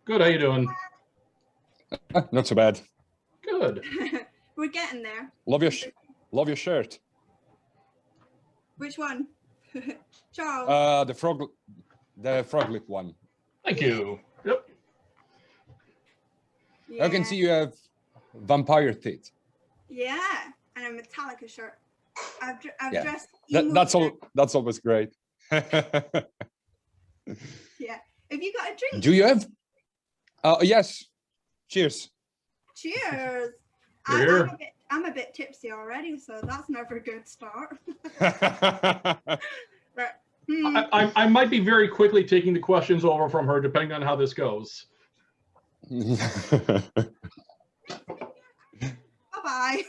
Good. How you doing? Not so bad. Good. We're getting there. Love your shirt. Which one? Charles. The frog lip one. Thank you. Yep. Yeah. I can see you have vampire teeth. Yeah, and a Metallica shirt. I've Yeah. dressed. That's always great. Yeah. Have you got a drink? Do you have? Yes. Cheers. Cheers. Here. I'm a bit tipsy already, so that's never a good start. But, I might be very quickly taking the questions over from her, depending on how this goes. Bye-bye.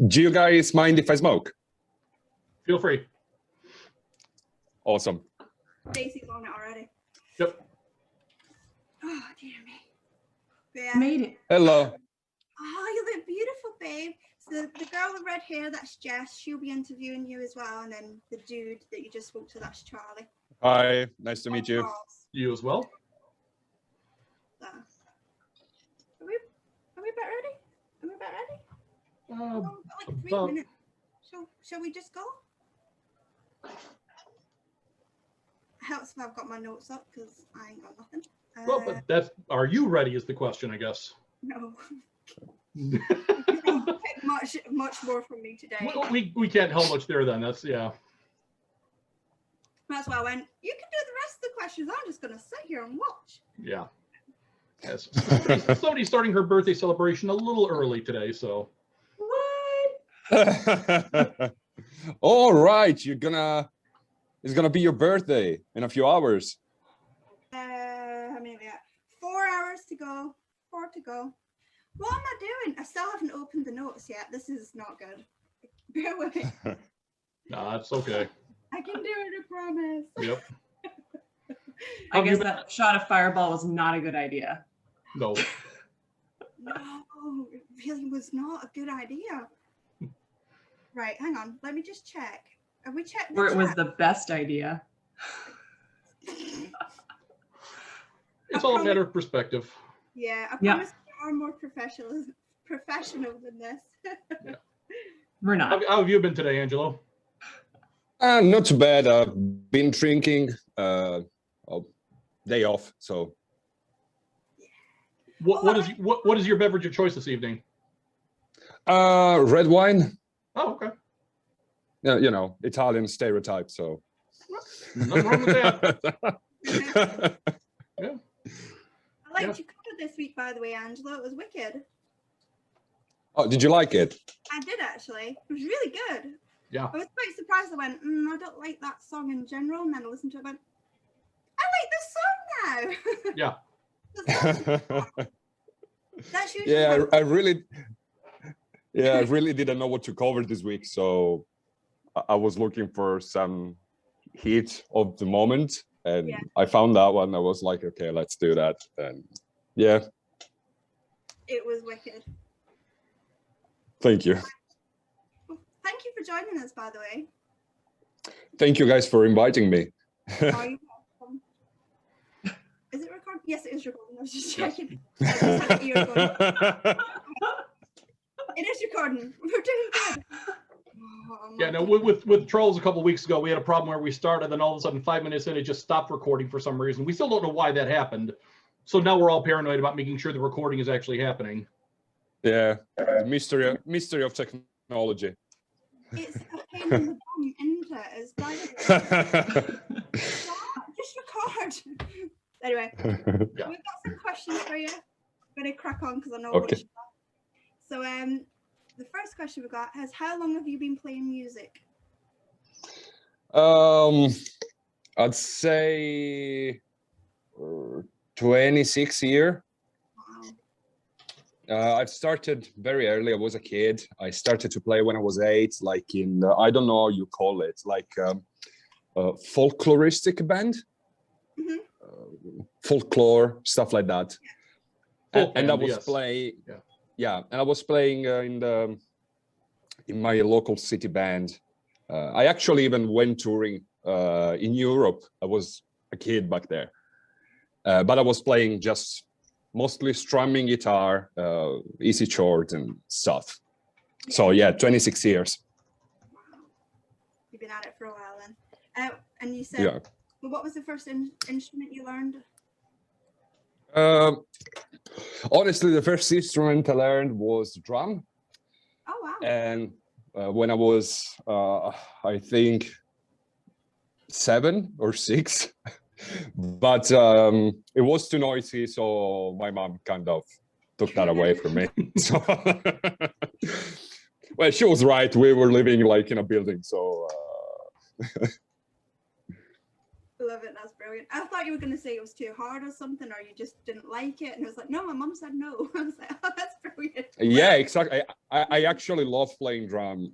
Do you guys mind if I smoke? Feel free. Awesome. Stacey's on it already. Yep. Oh, dear me. Yeah. Made it. Hello. Oh, you look beautiful, babe. So the girl with red hair, that's Jess. She'll be interviewing you as well. And then the dude that you just spoke to, that's Charlie. Hi. Nice to meet you. Charles. You as well. So, are we about ready? Are we about ready? Oh, like 3 about- minutes. Shall we just go? Helps if I've got my notes up because I ain't got nothing. Well, but that's. Are you ready? Is the question, I guess. No. much more from me today. We can't help much there then. That's yeah. That's why I went, you can do the rest of the questions. I'm just going to sit here and watch. Yeah. Yes. Somebody's starting her birthday celebration a little early today, so. What? All right. It's gonna be your birthday in a few hours. How many have we got? 4 hours to go. 4 to go. What am I doing? I still haven't opened the notes yet. This is not good. Bear with me. Nah, that's okay. I can do it, I promise. Yep. I guess that shot of fireball was not a good idea. No. No, it really was not a good idea. Right, hang on. Let me just check. Have we checked the Or it was chat? the best idea. It's all a matter of perspective. Yeah, I Yeah. promise we are more professional than this. We're not. How have you been today, Angelo? Not too bad. I've been drinking. Day off, so. What is your beverage of choice this evening? Red wine. Oh, okay. Yeah, you know, Italian stereotype. So. Nothing wrong with that. Yeah. I liked your cover this week, by the way, Angelo. It was wicked. Oh, did you like it? I did actually. It was really good. Yeah. I was quite surprised. I went, I don't like that song in general, and then I listened to it. I went, I like this song now. Yeah. That's usually Yeah, how- I really didn't know what to cover this week, so I was looking for some hit of the moment, and Yeah. I found that one. I was like, okay, let's do that. And yeah, It was wicked. thank you. Well, thank you for joining us, by the way. Thank you guys for inviting me. Are you welcome? Is it recording? Yes, it is recording. I was just checking. I just had the ear going. It is recording. We're doing good. Oh, Yeah, no, my with Trolls a couple weeks ago, we had a problem where we started, and all of a sudden, 5 minutes in, it just stopped recording for some reason. We still don't know why that happened. So now we're all paranoid about making sure the recording is actually happening. Yeah, the mystery of technology. It's a pain in the bum, isn't it? It's just record. Anyway, we've got some questions for you. I'm gonna crack on because I know Okay. what you got. So the first question we got is, how long have you been playing music? I'd say 26 year. Wow. I've started very early. I was a kid. I started to play when I was 8, like in, I don't know how you call it, like folkloristic band, Mhm. folklore, stuff like that. Folk And I band, was yes. playing, Yeah. yeah, and I was playing in my local city band. I actually even went touring in Europe. I was a kid back there, but I was playing just mostly strumming guitar, easy chord and stuff. So yeah, 26 years. You've been at it for a while then. And you said, Yeah. well, what was the first instrument you learned? Honestly, the first instrument I learned was drum. Oh, wow. And when I was, I think, 7 or 6, but it was too noisy, so my mom kind of took that away from me. So, well, she was right. We were living like in a building, so. Love it. That's brilliant. I thought you were going to say it was too hard or something, or you just didn't like it. And it was like, no, my mom said no. I was like, oh, that's brilliant. Yeah, exactly. I actually love playing drum.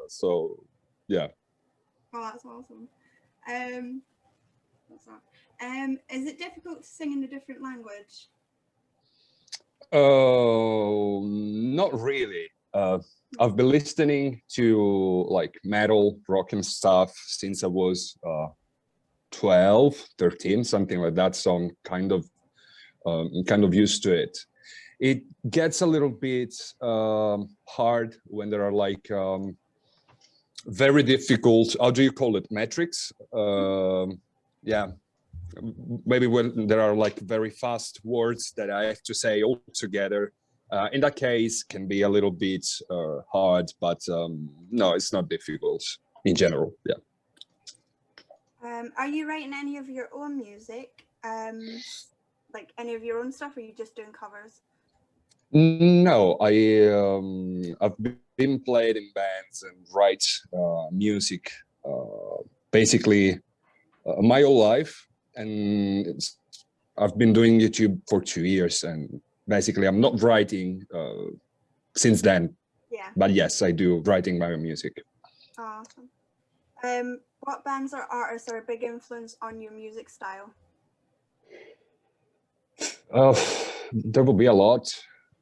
So, yeah. Oh, that's awesome. What's that? Is it difficult to sing in a different language? Not really. I've been listening to like metal, rock and stuff since I was 12, 13, something like that. So I'm kind of used to it. It gets a little bit hard when there are like very difficult, how do you call it, metrics? Yeah, maybe when there are like very fast words that I have to say all together. In that case, can be a little bit hard, but no, it's not difficult in general. Yeah. Are you writing any of your own music? Like any of your own stuff, or are you just doing covers? No, I've been played in bands and write music basically my whole life, and I've been doing YouTube for 2 years, and basically I'm not writing since then. Yeah. But yes, I do writing my own music. Awesome. What bands or artists are a big influence on your music style? There will be a lot.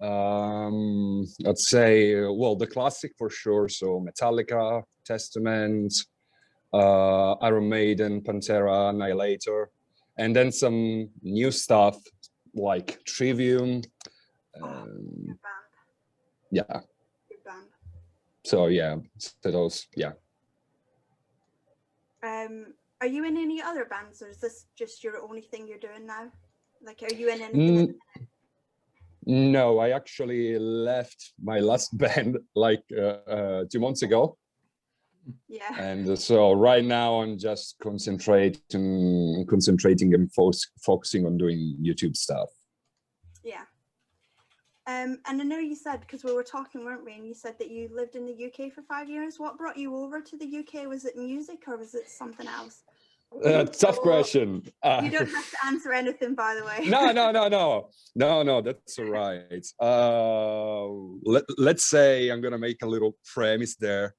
I'd say, well, the classic for sure. So Metallica, Testament, Iron Maiden, Pantera, Annihilator, and then some new stuff like Trivium. Good band. Yeah. Good band. So yeah, so those, yeah. Are you in any other bands, or is this just your only thing you're doing now? Like, are you in anything? No, I actually left my last band like 2 months ago. Yeah. And so right now I'm just concentrating and focusing on doing YouTube stuff. Yeah. And I know you said, because we were talking, weren't we? And you said that you lived in the UK for 5 years. What brought you over to the UK? Was it music or was it something else? Tough question. You don't have to answer anything, by the way. No, that's all right. Let's say I'm gonna make a little premise there.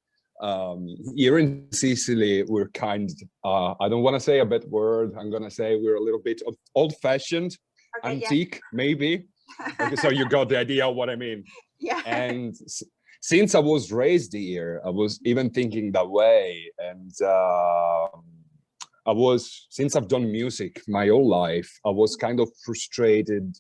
Here in Sicily, we're kind, I don't want to say a bad word. I'm gonna say we're a little bit old-fashioned, Okay, antique, maybe. Okay, so you got the idea of what I mean. Yeah. And since I was raised here, I was even thinking that way. And since I've done music my whole life, I was kind of frustrated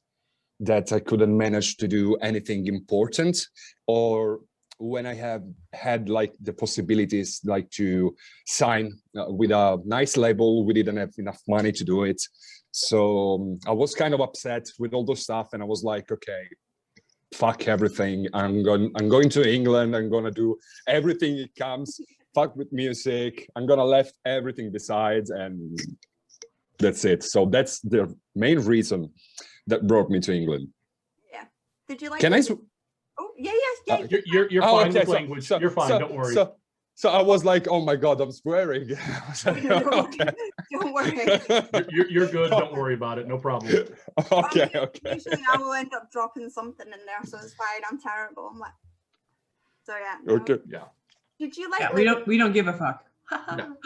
that I couldn't manage to do anything important, or when I have had like the possibilities like to sign with a nice label, we didn't have enough money to do it. So I was kind of upset with all those stuff, and I was like, okay, fuck everything. I'm going to England. I'm gonna do everything it comes. Fuck with music. I'm gonna left everything besides, and that's it. So that's the main reason that brought me to England. Yeah. Did you like? Can it? I? Oh yeah. You're fine with language. You're fine. Don't worry. So I was like, oh my God, I'm swearing. Okay. Don't worry. You're good. Don't worry about it. No problem. Okay. Usually I will end up dropping something in there, so it's fine. I'm terrible. I'm like, so yeah. No. Okay. Yeah. Did you like? Yeah, we don't give a fuck. No.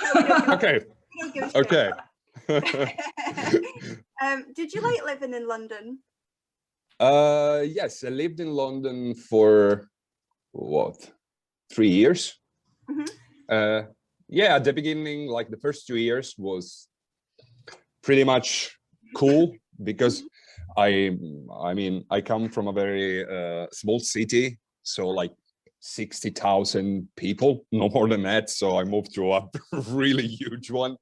Okay. We don't give a Okay. shit. Did you like living in London? Yes, I lived in London for what, 3 years. Mm-hmm. yeah, at the beginning, like the first 2 years was pretty much cool because I mean, I come from a very small city, so like 60,000 people, no more than that. So I moved to a really huge one.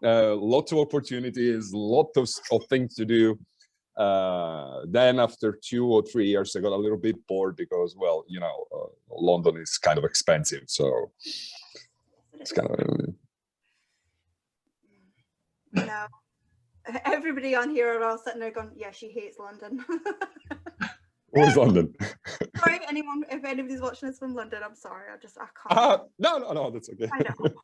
Lots of opportunities, lots of things to do. Then after 2 or 3 years, I got a little bit bored because, well, you know, London is kind of expensive, so it's kind of. No. Everybody on here are all sitting there going, yeah, she hates London. Where's London? Sorry, if anybody's watching this from London, I'm sorry. I can't. No, that's okay. I know.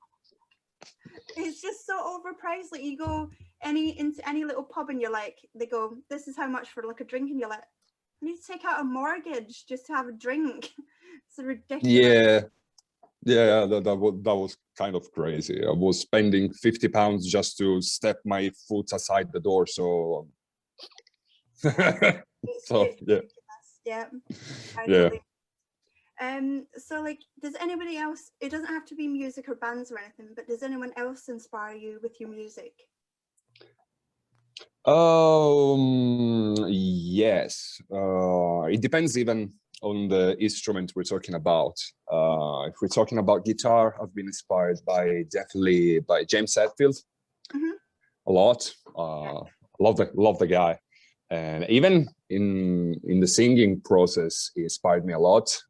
It's just so overpriced. Like you go into any little pub and you're like, they go, this is how much for like a drink, and you're like, I need to take out a mortgage just to have a drink. It's ridiculous. Yeah, that was kind of crazy. I was spending £50 just to step my foot aside the door. So, It's yeah. Yeah. Yeah. So like, does anybody else, it doesn't have to be music or bands or anything, but does anyone else inspire you with your music? Yes. It depends even on the instrument we're talking about. If we're talking about guitar, I've been inspired definitely by James Hetfield a lot. Love the guy, and even in the singing process, he inspired me a lot.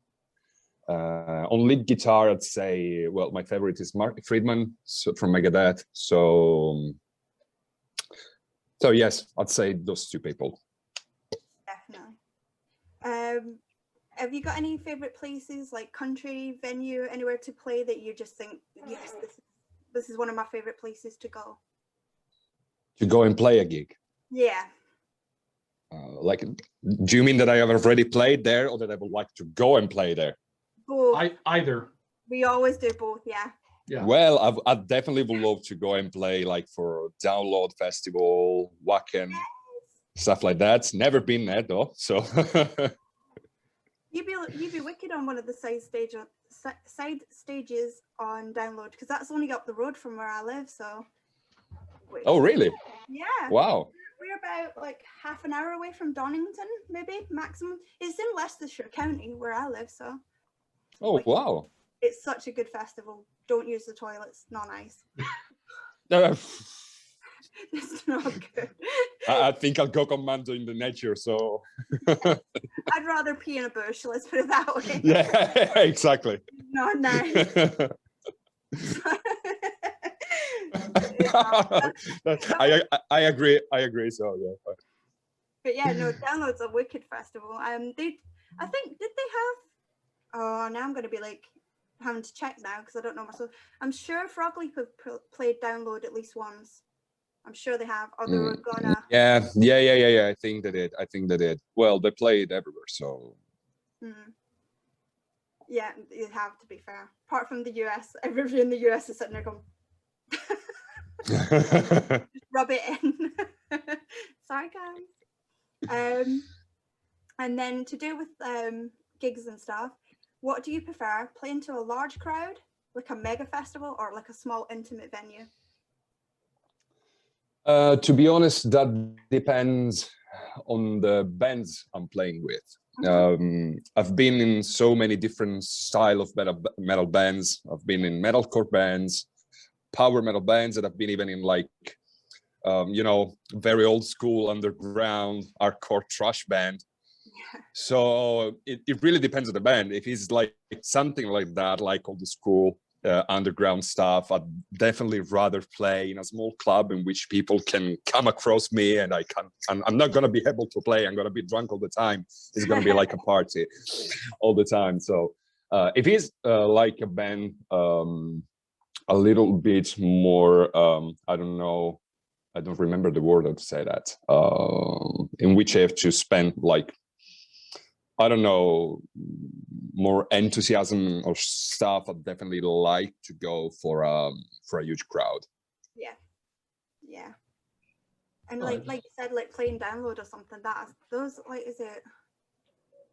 On lead guitar, I'd say, well, my favorite is Mark Friedman, from Megadeth. So yes, I'd say those two people. Definitely. Have you got any favorite places, like country, venue, anywhere to play that you just think, yes, this is one of my favorite places to go? To go and play a gig? Yeah. Like, do you mean that I have already played there, or that I would like to go and play there? Both. Either. We always do both, yeah. Yeah. Well, I definitely would love to go and play like for Download Festival, Wacken, stuff like that. Never been there though, so. You'd be wicked on one of the side stages on Download, because that's only up the road from where I live. So. Oh really? Yeah. Wow. We're about like half an hour away from Donington, maybe maximum. It's in Leicestershire County where I live, so. Oh like, wow. It's such a good festival. Don't use the toilets. Not nice. It's not good. I think I'll go commando in the nature, so. I'd rather pee in a bush, let's put it that way. Yeah, exactly. Not nice. I agree. So yeah. But yeah, no, Download's a wicked festival. I think did they have? Oh, now I'm going to be like having to check now because I don't know myself. I'm sure Frog Leap have played Download at least once. I'm sure they have. Or they were gonna. Yeah. I think they did. Well, they played everywhere, so. Yeah, you have, to be fair. Apart from the US, everybody in the US is sitting there going. Just rub it in. Sorry, guys. And then to do with gigs and stuff, what do you prefer? Playing to a large crowd, like a mega festival, or like a small intimate venue? To be honest, that depends on the bands I'm playing with. I've been in so many different style of metal bands. I've been in metalcore bands, power metal bands, and I've been even in like, very old school underground hardcore thrash band. So it really depends on the band. If it's like something like that, like old school underground stuff, I'd definitely rather play in a small club in which people can come across me, and I'm not going to be able to play. I'm going to be drunk all the time. It's going to be like a party all the time. So if it's like a band a little bit more, I don't know, I don't remember the word to say that, in which I have to spend like, I don't know, more enthusiasm or stuff, I'd definitely like to go for a huge crowd. Yeah. And like you said, like playing Download or something, those like, is it?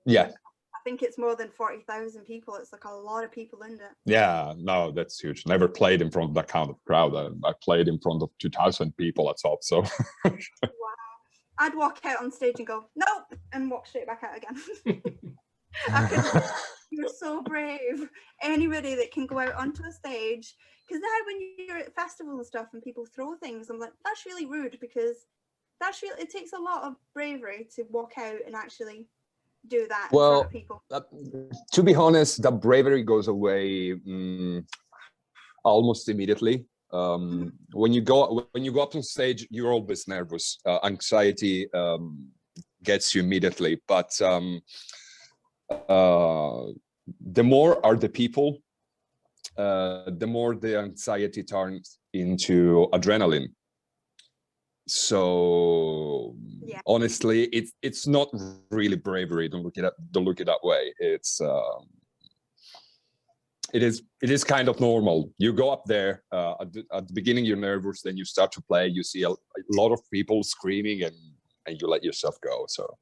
Yeah. I think it's more than 40,000 people. It's like a lot of people in it. Yeah, no, that's huge. Never played in front of that kind of crowd. I played in front of 2,000 people at top. So Wow. I'd walk out on stage and go, nope, and walk straight back out again. I couldn't. You're so brave. Anybody that can go out onto a stage, because now when you're at festivals and stuff and people throw things, I'm like, that's really rude, because it takes a lot of bravery to walk out and actually do that in front of people. To be honest, that bravery goes away almost immediately. When you go up on stage, you're always nervous. Anxiety gets you immediately, but the more are the people, the more the anxiety turns into adrenaline. So Yeah. honestly, it's not really bravery. Don't look it that way. It is kind of normal. You go up there at the beginning, you're nervous, then you start to play, you see a lot of people screaming, and you let yourself go. So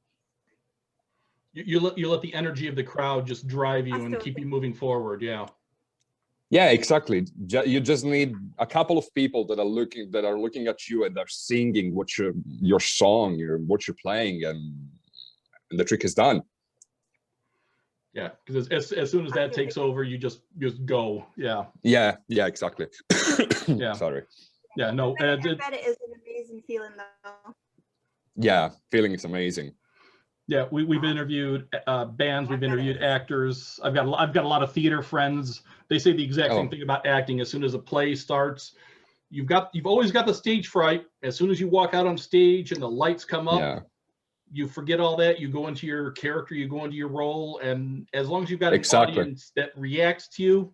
You let the energy of the crowd just drive you and keep you moving forward. Yeah, exactly. You just need a couple of people that are looking at you and they're singing your song, what you're playing, and the trick is done. Yeah, because as soon as that takes over, you just go. Yeah, exactly. Yeah. Sorry. Yeah, no. I bet it is an amazing feeling though. Yeah, feeling is amazing. Yeah, we've interviewed bands, we've interviewed actors. I've got a lot of theater friends. They say the exact same thing about acting. As soon as a play starts, you've always got the stage fright. As soon as you walk out on stage and the lights come up, you forget all that. You go into your character, you go into your role, and as long as you've got an audience that reacts to you.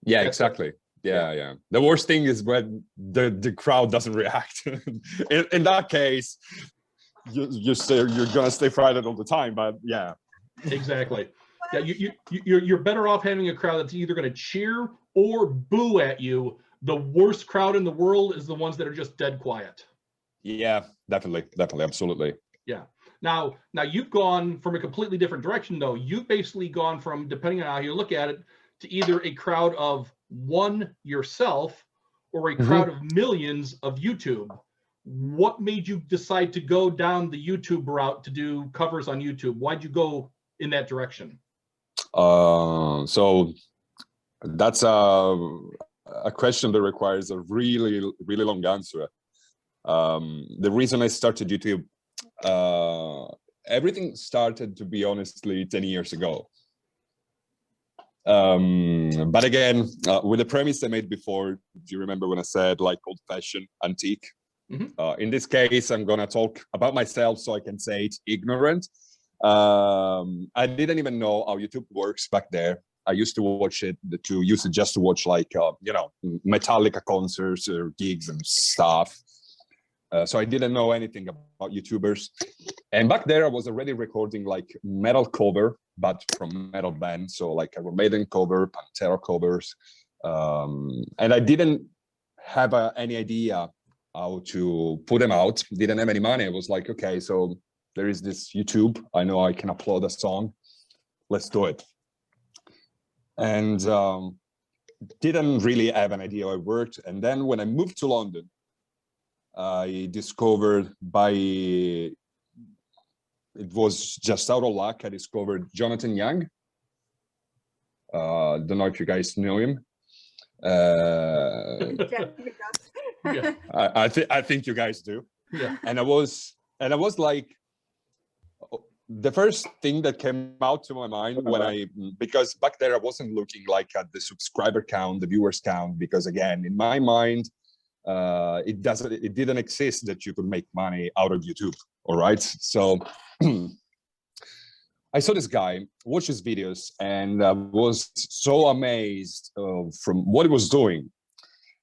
Yeah, exactly. Yeah. The worst thing is when the crowd doesn't react. in that case, you're gonna stay frightened all the time. But yeah, exactly. Yeah, you're better off having a crowd that's either going to cheer or boo at you. The worst crowd in the world is the ones that are just dead quiet. Yeah, definitely, absolutely. Yeah. Now you've gone from a completely different direction, though. You've basically gone from, depending on how you look at it, to either a crowd of one yourself or a crowd of millions of YouTube. What made you decide to go down the YouTube route to do covers on YouTube? Why'd you go in that direction? So that's a question that requires a really long answer. The reason I started YouTube, everything started, to be honestly, 10 years ago. But again, with the premise I made before, do you remember when I said like old-fashioned, antique? In this case, I'm gonna talk about myself, so I can say it's ignorant. I didn't even know how YouTube works back there. I used to watch it just to watch like Metallica concerts or gigs and stuff. So I didn't know anything about YouTubers. And back there, I was already recording like metal cover, but from metal bands. So like Iron Maiden cover, Pantera covers, and I didn't have any idea how to put them out. Didn't have any money. I was like, okay, so there is this YouTube. I know I can upload a song. Let's do it. And didn't really have an idea how it worked. And then when I moved to London, I discovered it was just out of luck. I discovered Jonathan Young. Don't know if you guys know him. I think you guys do. Yeah. And I was like, the first thing that came out to my mind because back there I wasn't looking like at the subscriber count, the viewers count, because again, in my mind, it didn't exist that you could make money out of YouTube. All right. So I saw this guy, watched his videos, and I was so amazed from what he was doing.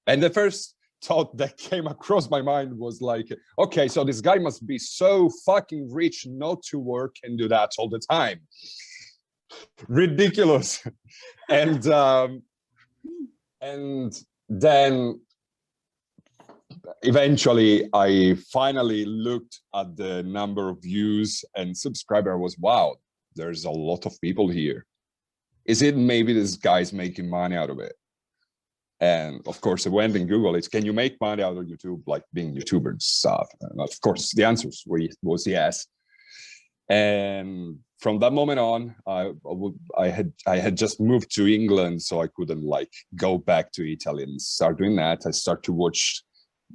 And the first thought that came across my mind was like, okay, so this guy must be so fucking rich not to work and do that all the time. Ridiculous. And then eventually I finally looked at the number of views and subscribers. Was wow, there's a lot of people here. Is it maybe this guy's making money out of it? And of course, I went and Googled it. Can you make money out of YouTube, like being YouTuber and stuff? And of course, the answer was yes. And from that moment on, I had just moved to England, so I couldn't like go back to Italy and start doing that. I started to watch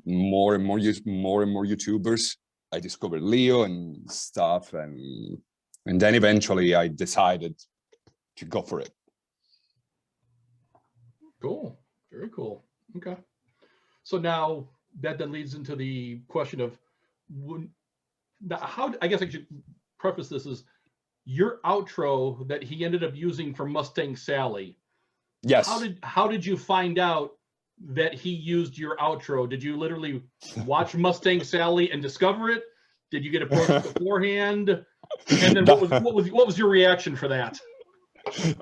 more and more YouTubers. I discovered Leo and stuff, and then eventually I decided to go for it. Cool, very cool. Okay, so now that then leads into the question of how, I guess I should preface this as your outro that he ended up using for Mustang Sally. Yes. How did you find out that he used your outro? Did you literally watch Mustang Sally and discover it? Did you get approached beforehand? And then what was your reaction for that?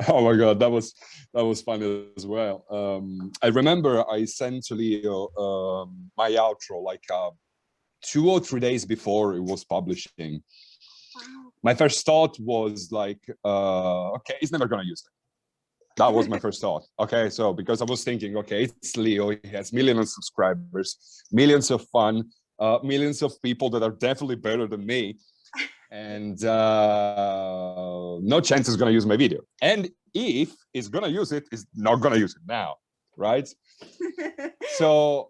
Oh my God, that was funny as well. I remember I sent to Leo my outro like 2 or 3 days before it was publishing. Wow. My first thought was like, okay, he's never gonna use it. That was my first thought. Okay, so because I was thinking, okay, it's Leo, he has millions of subscribers, millions of fun, millions of people that are definitely better than me, and no chance he's gonna use my video. And if he's gonna use it, he's not gonna use it now, right? So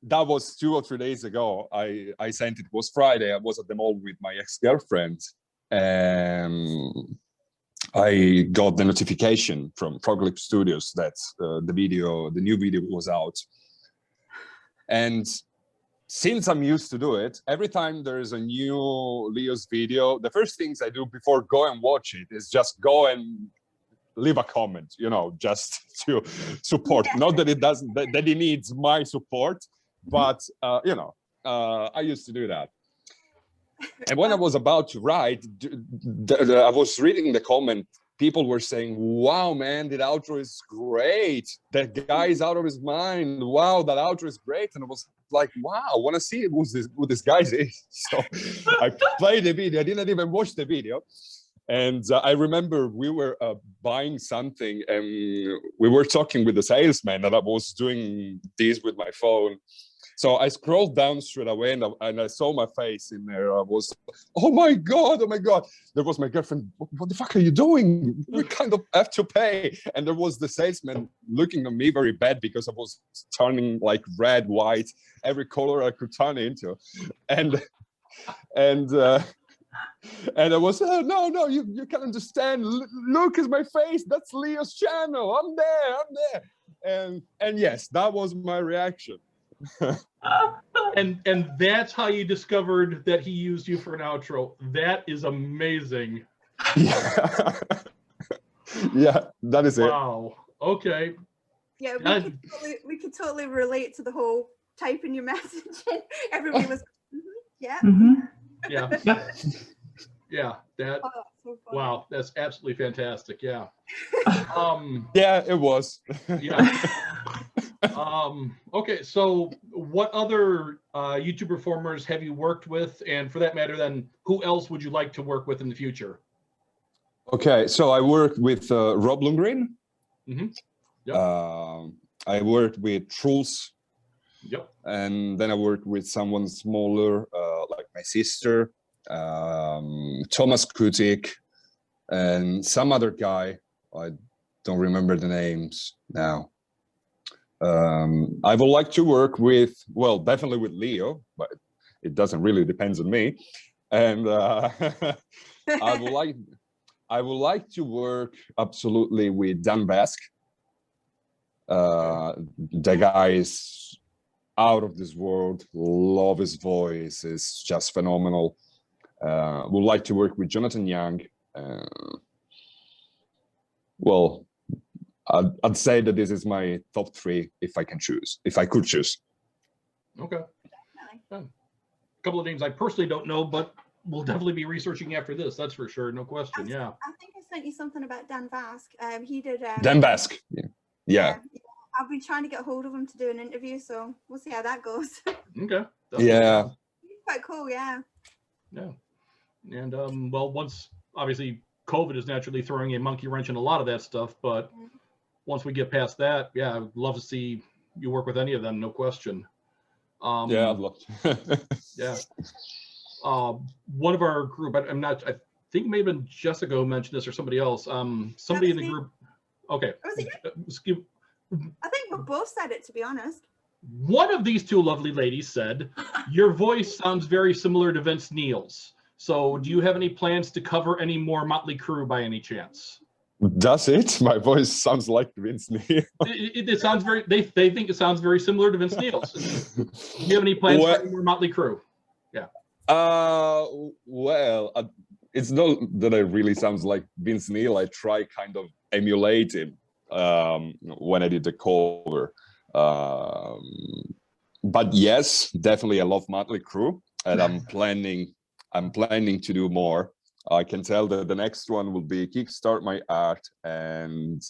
that was 2 or 3 days ago. I sent it. It was Friday. I was at the mall with my ex-girlfriend, and I got the notification from Frog Studios that the new video was out. And since I'm used to do it, every time there is a new Leo's video, the first things I do before go and watch it is just go and leave a comment, you know, just to support. Not that it doesn't, that it needs my support, but you know, I used to do that. And when I was about to write, I was reading the comment. People were saying, "Wow, man, that outro is great. That guy is out of his mind. Wow, that outro is great." And I was like, "Wow, I want to see who this guy is." So I played the video. I didn't even watch the video. And I remember we were buying something, and we were talking with the salesman, and I was doing this with my phone. So I scrolled down straight away, and I saw my face in there. I was, oh my God. There was my girlfriend. What the fuck are you doing? We kind of have to pay. And there was the salesman looking at me very bad because I was turning like red, white, every color I could turn into. And I was, oh, no, you can understand. Look at my face. That's Leo's channel. I'm there. And yes, that was my reaction. and that's how you discovered that he used you for an outro. That is amazing. Yeah, yeah, that is it. Wow. Okay. Yeah, we could totally relate to the whole typing your message. Everybody was, yeah. Mm-hmm. Yeah. Yep. Yeah. That. Oh, so funny. Wow. That's absolutely fantastic. Yeah. Yeah, it was. Yeah. Okay. So, what other YouTube performers have you worked with, and for that matter, then who else would you like to work with in the future? Okay, so I worked with Rob Lundgren. Mm-hmm. Yep. I worked with Truls. Yep. And then I worked with someone smaller, like my sister, Thomas Kutik, and some other guy. I don't remember the names now. I would like to work with, well, definitely with Leo, but it doesn't really depend on me. And I would like to work absolutely with Dan Bask. The guy is out of this world. Love his voice. It's just phenomenal. Would like to work with Jonathan Young. Well, I'd say that this is my top 3 if I could choose. Okay. A couple of names I personally don't know, but we'll definitely be researching after this. That's for sure. No question. Yeah. I think I sent you something about Dan Bask. He did. Dan Bask. Yeah. I've been trying to get hold of him to do an interview, so we'll see how that goes. Okay. Yeah. Quite cool, yeah. Yeah. And well, once obviously COVID is naturally throwing a monkey wrench in a lot of that stuff. But once we get past that, yeah, I'd love to see you work with any of them, no question. Yeah, I'd love to. Yeah. One of our group, I think maybe Jessica who mentioned this or somebody else. Somebody in the group. Okay. Was it you? I think we both said it, to be honest. One of these two lovely ladies said, your voice sounds very similar to Vince Neil's. So do you have any plans to cover any more Motley Crue by any chance? Does it? My voice sounds like Vince Neil. It sounds very, they think it sounds very similar to Vince Neil's. Do you have any plans for any more Motley Crue? Yeah. Well, it's not that I really sounds like Vince Neil. I try kind of emulate him when I did the cover. But yes, definitely I love Motley Crue, and I'm planning to do more. I can tell that the next one will be Kickstart My Art, and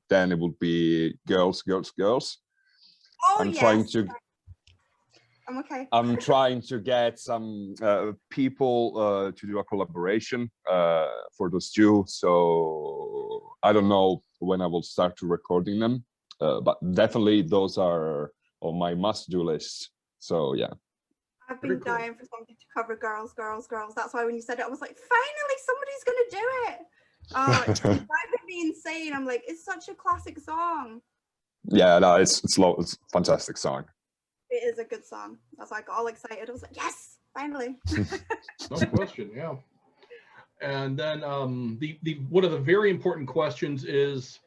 then it will be Girls, Girls, Girls. Oh, I'm trying to. I'm okay. I'm trying to get some people to do a collaboration for those two. So I don't know when I will start to recording them, but definitely those are on my must-do list. So yeah. I've been dying for something to cover Girls, Girls, Girls. That's why when you said it, I was like, finally, somebody's going to do it. Oh, it's driving me insane. I'm like, it's such a classic song. Yeah, no, it's a fantastic song. It is a good song. That's why I got all excited. I was like, yes, finally. No question, yeah. And then the one of the very important questions is,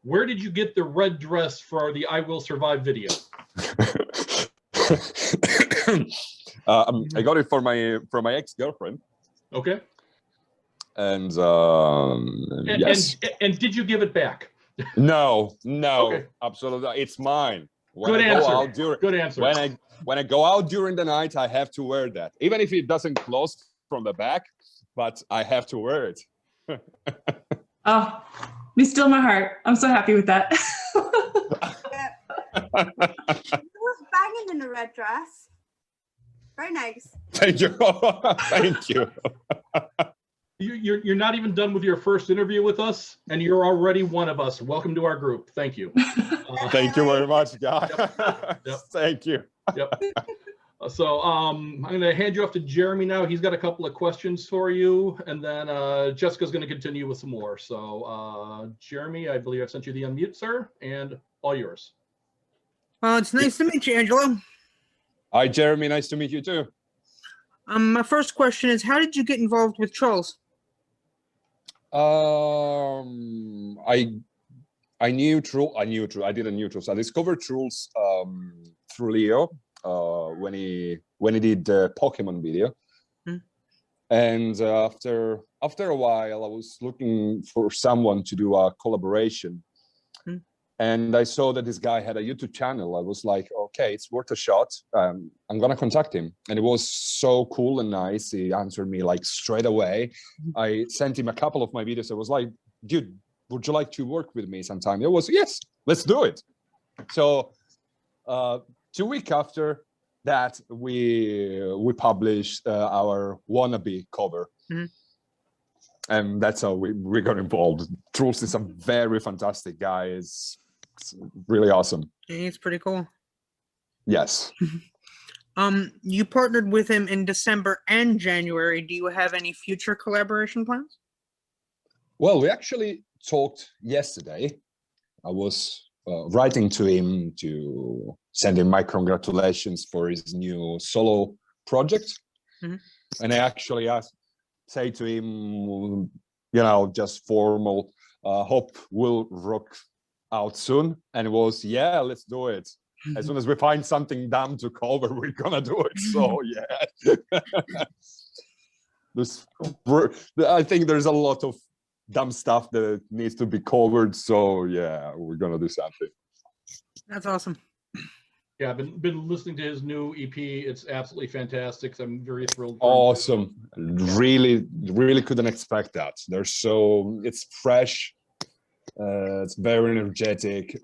where did you get the red dress for the I Will Survive video? I got it from my ex-girlfriend. Okay. And yes. And did you give it back? No, Okay. absolutely not. It's mine. Good answer. Good answer. When I go out during the night, I have to wear that, even if it doesn't close from the back, but I have to wear it. Oh, be still my heart. I'm so happy with that. It was banging in the red dress. Very nice. Thank you. Thank you. You're not even done with your first interview with us, and you're already one of us. Welcome to our group. Thank you. Thank you very much, guys. Yep. Thank you. Yep. So I'm going to hand you off to Jeremy now. He's got a couple of questions for you, and then Jessica's going to continue with some more. So Jeremy, I believe I've sent you the unmute, sir, and all yours. It's nice to meet you, Angelo. Hi, Jeremy. Nice to meet you too. My first question is, how did you get involved with trolls? I knew Trolls. I didn't know Trolls. I discovered Trolls through Leo when he did the Pokemon video. And after a while, I was looking for someone to do a collaboration. And I saw that this guy had a YouTube channel. I was like, okay, it's worth a shot. I'm gonna contact him. And it was so cool and nice. He answered me like straight away. I sent him a couple of my videos. I was like, dude, would you like to work with me sometime? It was, yes, let's do it. So 2 weeks after that, we published our wannabe cover. And that's how we got involved. Truls is a very fantastic guy. It's really awesome. He's pretty cool. Yes. You partnered with him in December and January. Do you have any future collaboration plans? Well, we actually talked yesterday. I was writing to him to send him my congratulations for his new solo project. And I actually say to him, just formal, hope we'll rock out soon. And it was, yeah, let's do it. As soon as we find something dumb to cover, we're gonna do it. So yeah. I think there's a lot of dumb stuff that needs to be covered. So yeah, we're gonna do something. That's awesome. Yeah, I've been listening to his new EP. It's absolutely fantastic. I'm very thrilled. Awesome. Really couldn't expect that. It's fresh. It's very energetic.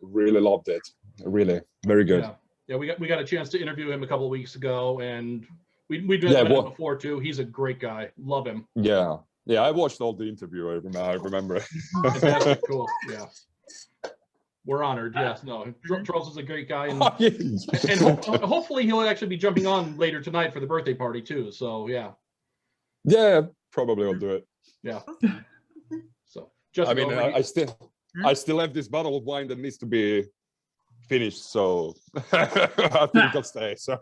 Really loved it. Really, very good. Yeah, we got a chance to interview him a couple of weeks ago, and we've done it before too. He's a great guy. Love him. Yeah. Yeah, I watched all the interview. I remember. Fantastic, cool. Yeah. We're honored. Yes, no. Charles is a great guy, and, Oh, yeah. and hopefully he'll actually be jumping on later tonight for the birthday party too. So yeah. Yeah, probably I'll do it. Yeah. So just I mean, I still have this bottle of wine that needs to be finished, so I think I'll stay. So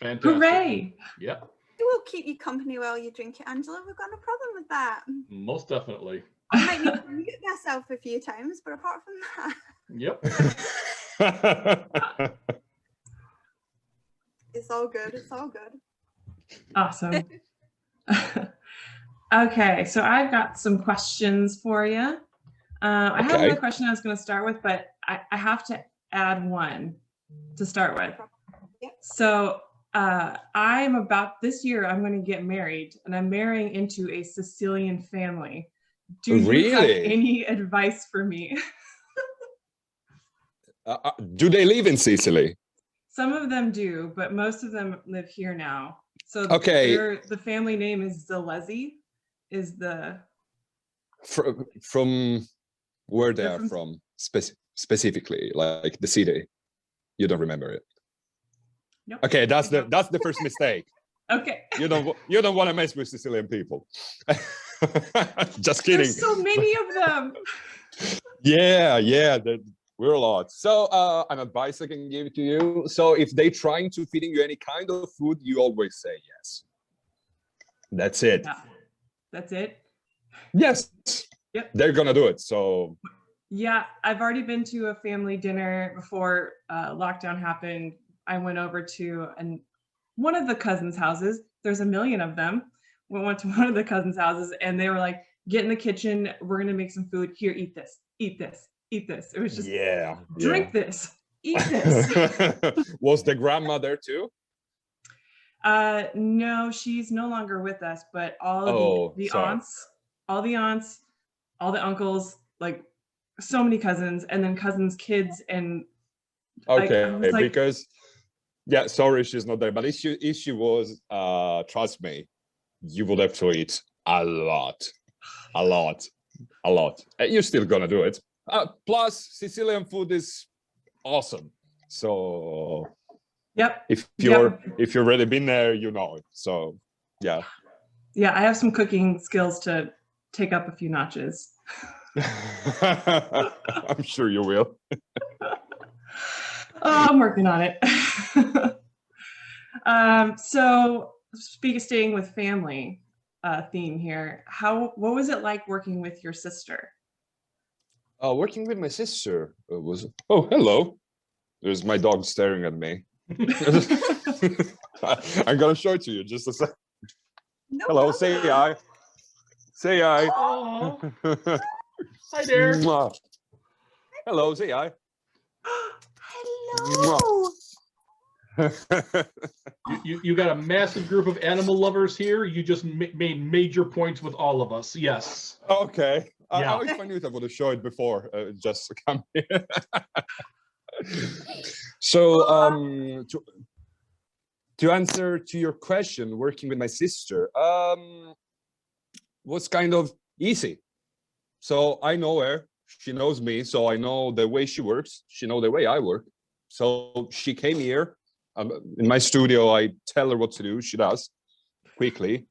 fantastic. Hooray! Yeah. It will keep you company while you drink it, Angela. We've got no problem with that. Most definitely. I might need to mute myself a few times, but apart from that, Yep. it's all good. It's all good. Awesome. Okay, so I've got some questions for you. I have another question I was going to start with, but I have to add one to start with. Yep. So this year I'm going to get married, and I'm marrying into a Sicilian family. Do you have any advice for me? Do they live in Sicily? Some of them do, but most of them live here now. So okay, the family name is Zalesi. Is the from where they are from specifically, like the city? You don't remember it? Nope. Okay, that's the first mistake. Okay. You don't want to mess with Sicilian people. Just kidding. There's so many of them. Yeah, we're a lot. So an advice I can give to you. So if they're trying to feeding you any kind of food, you always say yes. That's it. Yeah. That's it? Yes. Yep. They're gonna do it. So yeah, I've already been to a family dinner before lockdown happened. I went over to one of the cousins' houses. There's a million of them. We went to one of the cousins' houses, and they were like, "Get in the kitchen. We're gonna make some food. Here, eat this. Eat this. Eat this." It was just drink this. Eat this. Was the grandma there too? No, she's no longer with us. But all the aunts, all the uncles, like so many cousins, and then cousins' kids, and because. Yeah, sorry she's not there, but if she was, trust me, you would have to eat a lot. You're still gonna do it. Plus, Sicilian food is awesome. So, yep. If you've already been there, you know it. So, yeah. Yeah, I have some cooking skills to take up a few notches. I'm sure you will. Oh, I'm working on it. So staying with family theme here, what was it like working with your sister? Working with my sister was, oh, hello. There's my dog staring at me. I'm gonna show it to you just a second. No hello, problem. say hi. Say hi. Hi there. Hello, say hi. Hello. You got a massive group of animal lovers here. You just made major points with all of us. Yes. Okay. Yeah. If I knew it, I would have showed it before. Just come here. So, to answer to your question, working with my sister was kind of easy. So I know her. She knows me. So I know the way she works. She knows the way I work. So she came here in my studio. I tell her what to do. She does quickly.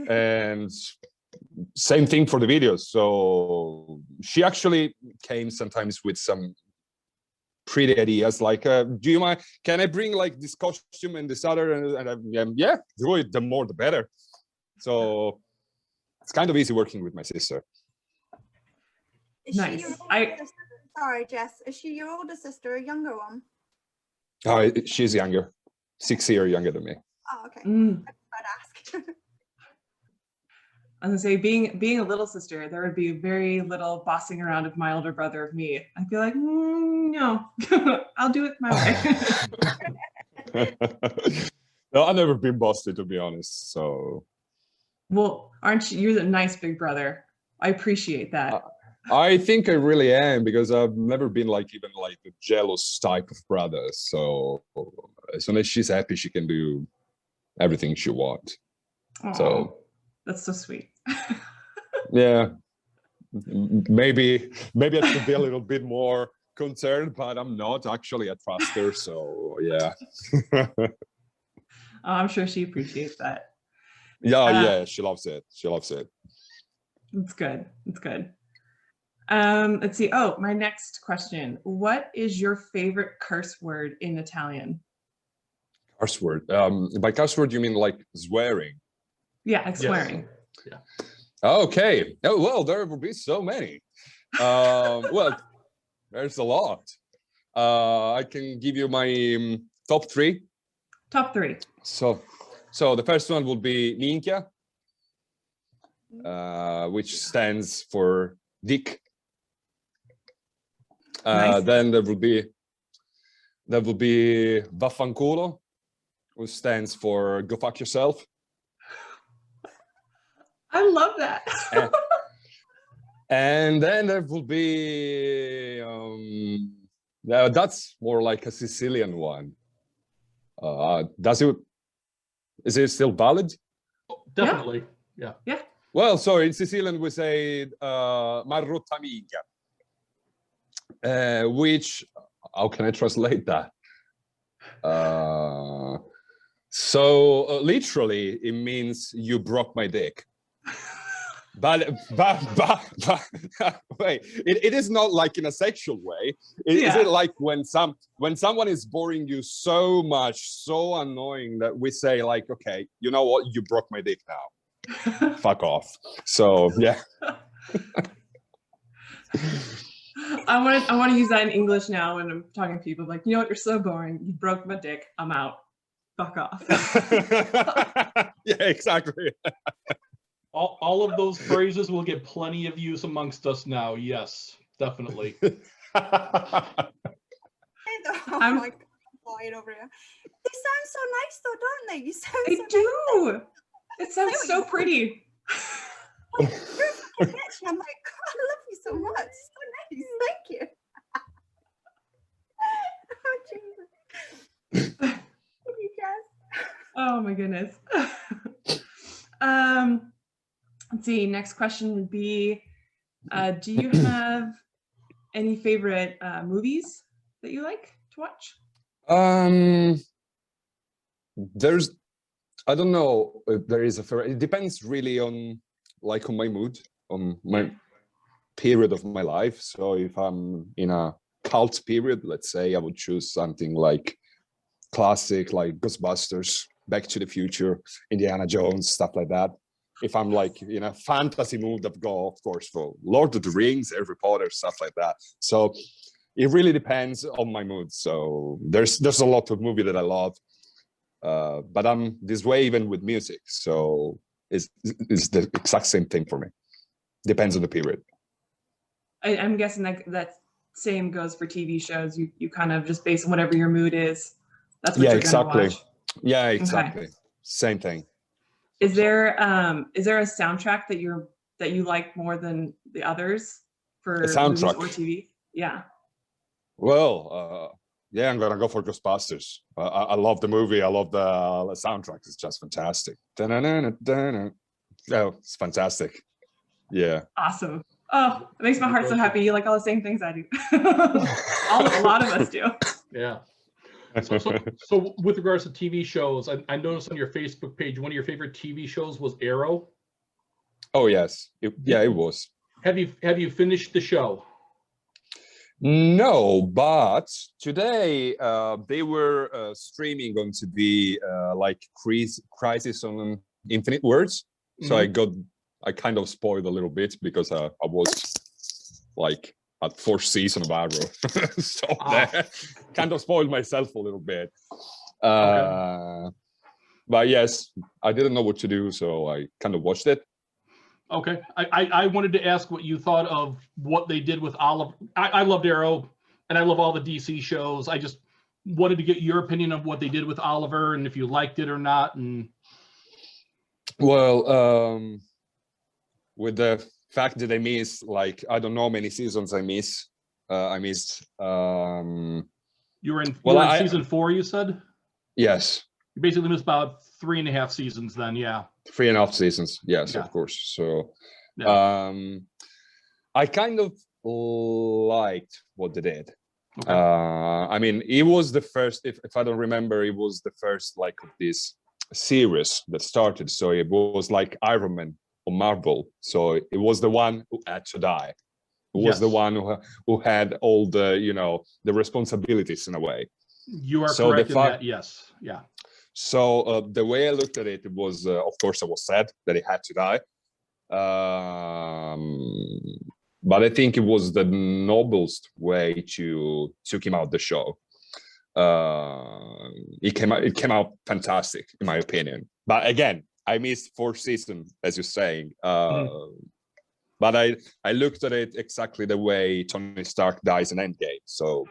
And same thing for the videos. So she actually came sometimes with some pretty ideas like, do you mind, can I bring like this costume and this other? And yeah, do it, the more the better. So it's kind of easy working with my sister. Is Nice. she your older sister? Sorry, Jess. Is she your older sister or a younger one? She's younger, 6 years younger than me. Oh, okay. Mm. I'd ask. I was gonna say, being a little sister, there would be very little bossing around of my older brother of me. I'd be like, no, I'll do it my way. No, I've never been bossy, to be honest. So, well, aren't you? You're the nice big brother. I appreciate that. I think I really am, because I've never been like even like the jealous type of brother. So as soon as she's happy, she can do everything she wants. Aww, So that's so sweet. Yeah, maybe I should be a little bit more concerned, but I'm not actually. I trust her, so yeah. Oh, I'm sure she appreciates that. Yeah, she loves it. She loves it. It's good. It's good. Let's see. Oh, my next question. What is your favorite curse word in Italian? Curse word. By curse word, you mean like swearing? Yeah, like swearing. Yeah. Okay. Oh, well, there will be so many. Well, there's a lot. I can give you my top 3. Top 3. So the first one will be minchia, which stands for dick. Nice. Then there will be vaffanculo, which stands for go fuck yourself. I love that. And then there will be that's more like a Sicilian one. Is it still valid? Definitely. Yeah. Yeah. Well, so in Sicilian we say marrutta minchia, which, how can I translate that? So literally it means you broke my dick. But wait, it is not like in a sexual way. Is it like when someone is boring you so much, so annoying that we say like, okay, you know what, you broke my dick now. Fuck off. So yeah. I want to use that in English now when I'm talking to people. Like, you know what, you're so boring. You broke my dick. I'm out. Fuck off. Yeah, exactly. All of those phrases will get plenty of use amongst us now. Yes, definitely. I'm like flying over here. They sound so nice though, don't they? You sound They so do. Nice. It sounds so pretty. Like, you're a fucking bitch. And I'm like, God, I love you so much. So nice. Thank you. Oh, Jesus. Thank you, Jess. Oh my goodness. Let's see, next question would be, do you have any favorite movies that you like to watch? There's, I don't know if there is a favorite. It depends really on my mood, on my period of my life. So if I'm in a cult period, let's say, I would choose something like classic, like Ghostbusters, Back to the Future, Indiana Jones, stuff like that. If I'm like in a fantasy mood, I'd go, of course, for Lord of the Rings, Harry Potter, stuff like that. So it really depends on my mood. So there's a lot of movie that I love, but I'm this way even with music. So it's the exact same thing for me. Depends on the period. I'm guessing that same goes for TV shows. You kind of just based on whatever your mood is. That's what you're gonna watch. Yeah, exactly. Okay. Same thing. Is there a soundtrack that you like more than the others for movies or TV? Yeah. Well, yeah, I'm gonna go for Ghostbusters. I love the movie. I love the soundtrack. It's just fantastic. Oh, it's fantastic. Yeah. Awesome. Oh, it makes my heart so happy. You like all the same things I do. A lot of us do. Yeah. So with regards to TV shows, I noticed on your Facebook page, one of your favorite TV shows was Arrow. Oh yes, it was. Have you finished the show? No, but today they were streaming going to be like Crisis on Infinite Worlds. So I kind of spoiled a little bit because I was like at 4th season of Arrow. So that kind of spoiled myself a little bit. But yes, I didn't know what to do, so I kind of watched it. Okay. I wanted to ask what you thought of what they did with Oliver. I loved Arrow, and I love all the DC shows. I just wanted to get your opinion of what they did with Oliver and if you liked it or not. And well, with the fact that I missed, like, I don't know how many seasons I missed. I missed. You were in season 4, you said? Yes. You basically missed about 3.5 seasons then, yeah. 3.5 seasons, yes, Yeah. of course. So Yeah. I kind of liked what they did. Okay. I mean, it was the first, if I don't remember, it was the first like of this series that started. So it was like Iron Man or Marvel. So it was the one who had to die. It was the Yes. one who had all the, you know, the responsibilities in a way. You are So correct the in fact, that, yes. Yeah. so the way I looked at it, it was, of course, I was sad that he had to die. But I think it was the noblest way to took him out the show. It came out fantastic, in my opinion. But again, I missed 4th season, as you're saying. But I looked at it exactly the way Tony Stark dies in Endgame. So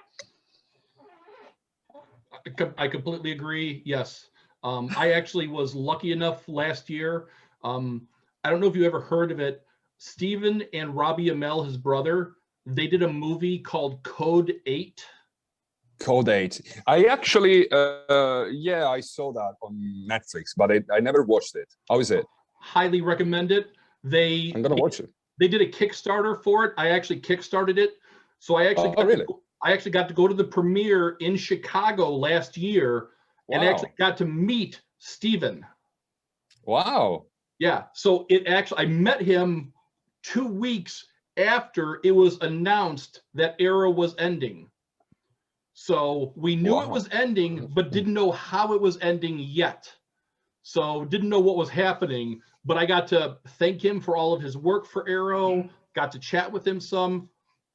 I completely agree. Yes. I actually was lucky enough last year. I don't know if you ever heard of it. Stephen and Robbie Amell, his brother, they did a movie called Code 8. Code 8. I actually, yeah, I saw that on Netflix, but I never watched it. How is it? Highly recommend it. I'm gonna watch it. They did a Kickstarter for it. I actually kickstarted it. So I actually I actually got to go to the premiere in Chicago last year and actually got to meet Stephen. Wow. Yeah. So it actually, I met him 2 weeks after it was announced that Arrow was ending. So we knew it was ending, but didn't know how it was ending yet. So didn't know what was happening, but I got to thank him for all of his work for Arrow, got to chat with him some.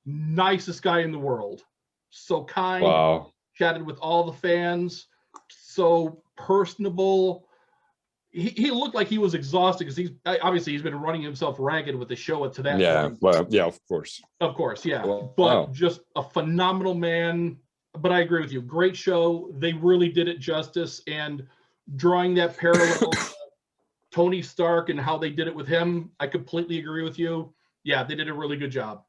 Nicest guy in the world. So kind, chatted with all the fans, so personable. He looked like he was exhausted because he's been running himself ragged with the show to that point. Yeah, well, yeah, of course. Of course, yeah. But just a phenomenal man. But I agree with you. Great show. They really did it justice. And drawing that parallel to Tony Stark and how they did it with him, I completely agree with you. Yeah, they did a really good job.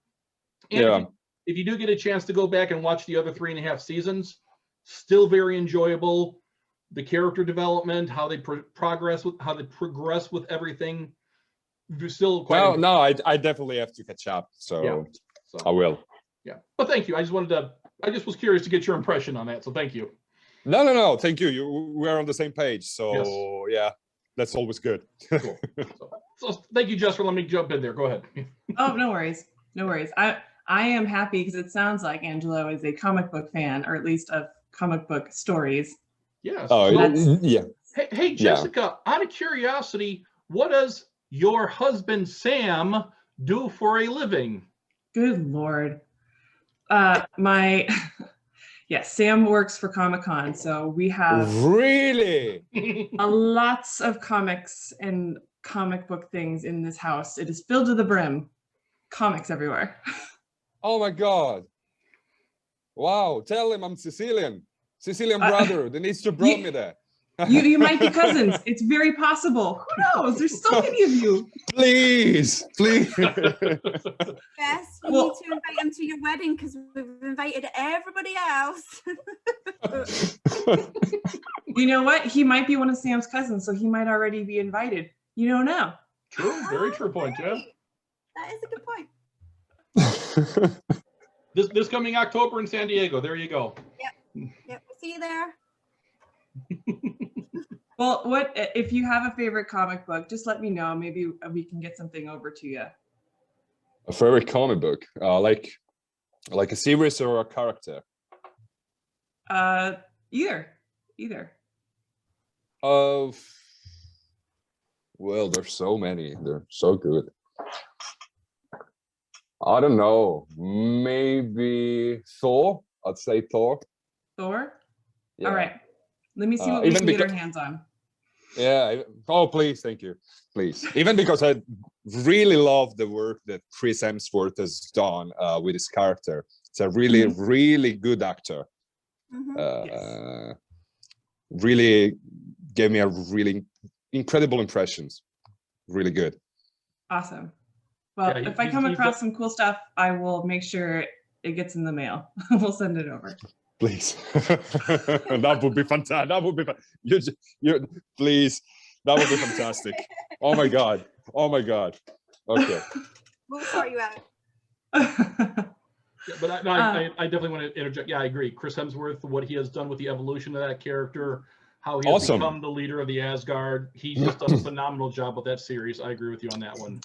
And if you do get a chance to go back and watch the other 3.5 seasons, still very enjoyable. The character development, how they progress with everything, still quite. No, I definitely have to catch up. So I will. Yeah, but thank you. I just was curious to get your impression on that. So thank you. No. Thank you. We're on the same page. So yeah, that's always good. Cool. So thank you, Jess, for letting me jump in there. Go ahead. Oh, no worries. No worries. I am happy because it sounds like Angelo is a comic book fan, or at least of comic book stories. Yes. Oh, yeah. Hey, Jessica, out of curiosity, what does your husband Sam do for a living? Good Lord. Sam works for Comic-Con, so we have really lots of comics and comic book things in this house. It is filled to the brim. Comics everywhere. Oh my God. Wow. Tell him I'm Sicilian brother. They needs to bring me there. you might be cousins. It's very possible. Who knows? There's so many of you. Please. Yes, you need to invite him to your wedding because we've invited everybody else. You know what? He might be one of Sam's cousins, so he might already be invited. You don't know. True. Very true point, Jeff. That is a good point. This coming October in San Diego. There you go. Yep. We'll see you there. Well, what if you have a favorite comic book? Just let me know. Maybe we can get something over to you. A favorite comic book, like a series or a character? Either. Well, there's so many. They're so good. I don't know. Maybe Thor. I'd say Thor. Thor? Yeah. All right. Let me see what we can get our hands on. Yeah. Oh, please. Thank you. Please. Even because I really love the work that Chris Hemsworth has done with his character. It's a really, really good actor. Really gave me a really incredible impressions. Really good. Awesome. Well, if I come across some cool stuff, I will make sure it gets in the mail. We'll send it over. Please. That would be fantastic. That would be you please. That would be fantastic. Oh my god. Oh my god. Okay. We'll sort you out. Yeah, but I definitely want to interject. Yeah, I agree. Chris Hemsworth, what he has done with the evolution of that character, how he has Awesome. become the leader of the Asgard. He's just done a phenomenal job with that series. I agree with you on that one.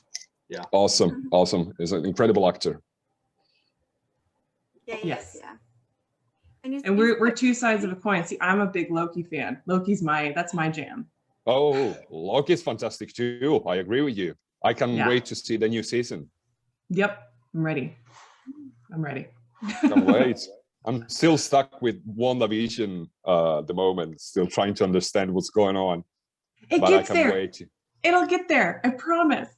Yeah. Awesome. Awesome. He's an incredible actor. Yeah, Yes. yeah. And we're two sides of a coin. See, I'm a big Loki fan. That's my jam. Oh, Loki's fantastic too. I agree with you. I can't Yeah. wait to see the new season. Yep, I'm ready. Can't wait. I'm still stuck with WandaVision at the moment, still trying to understand what's going on. It But gets I can't there. wait. It'll get there. I promise.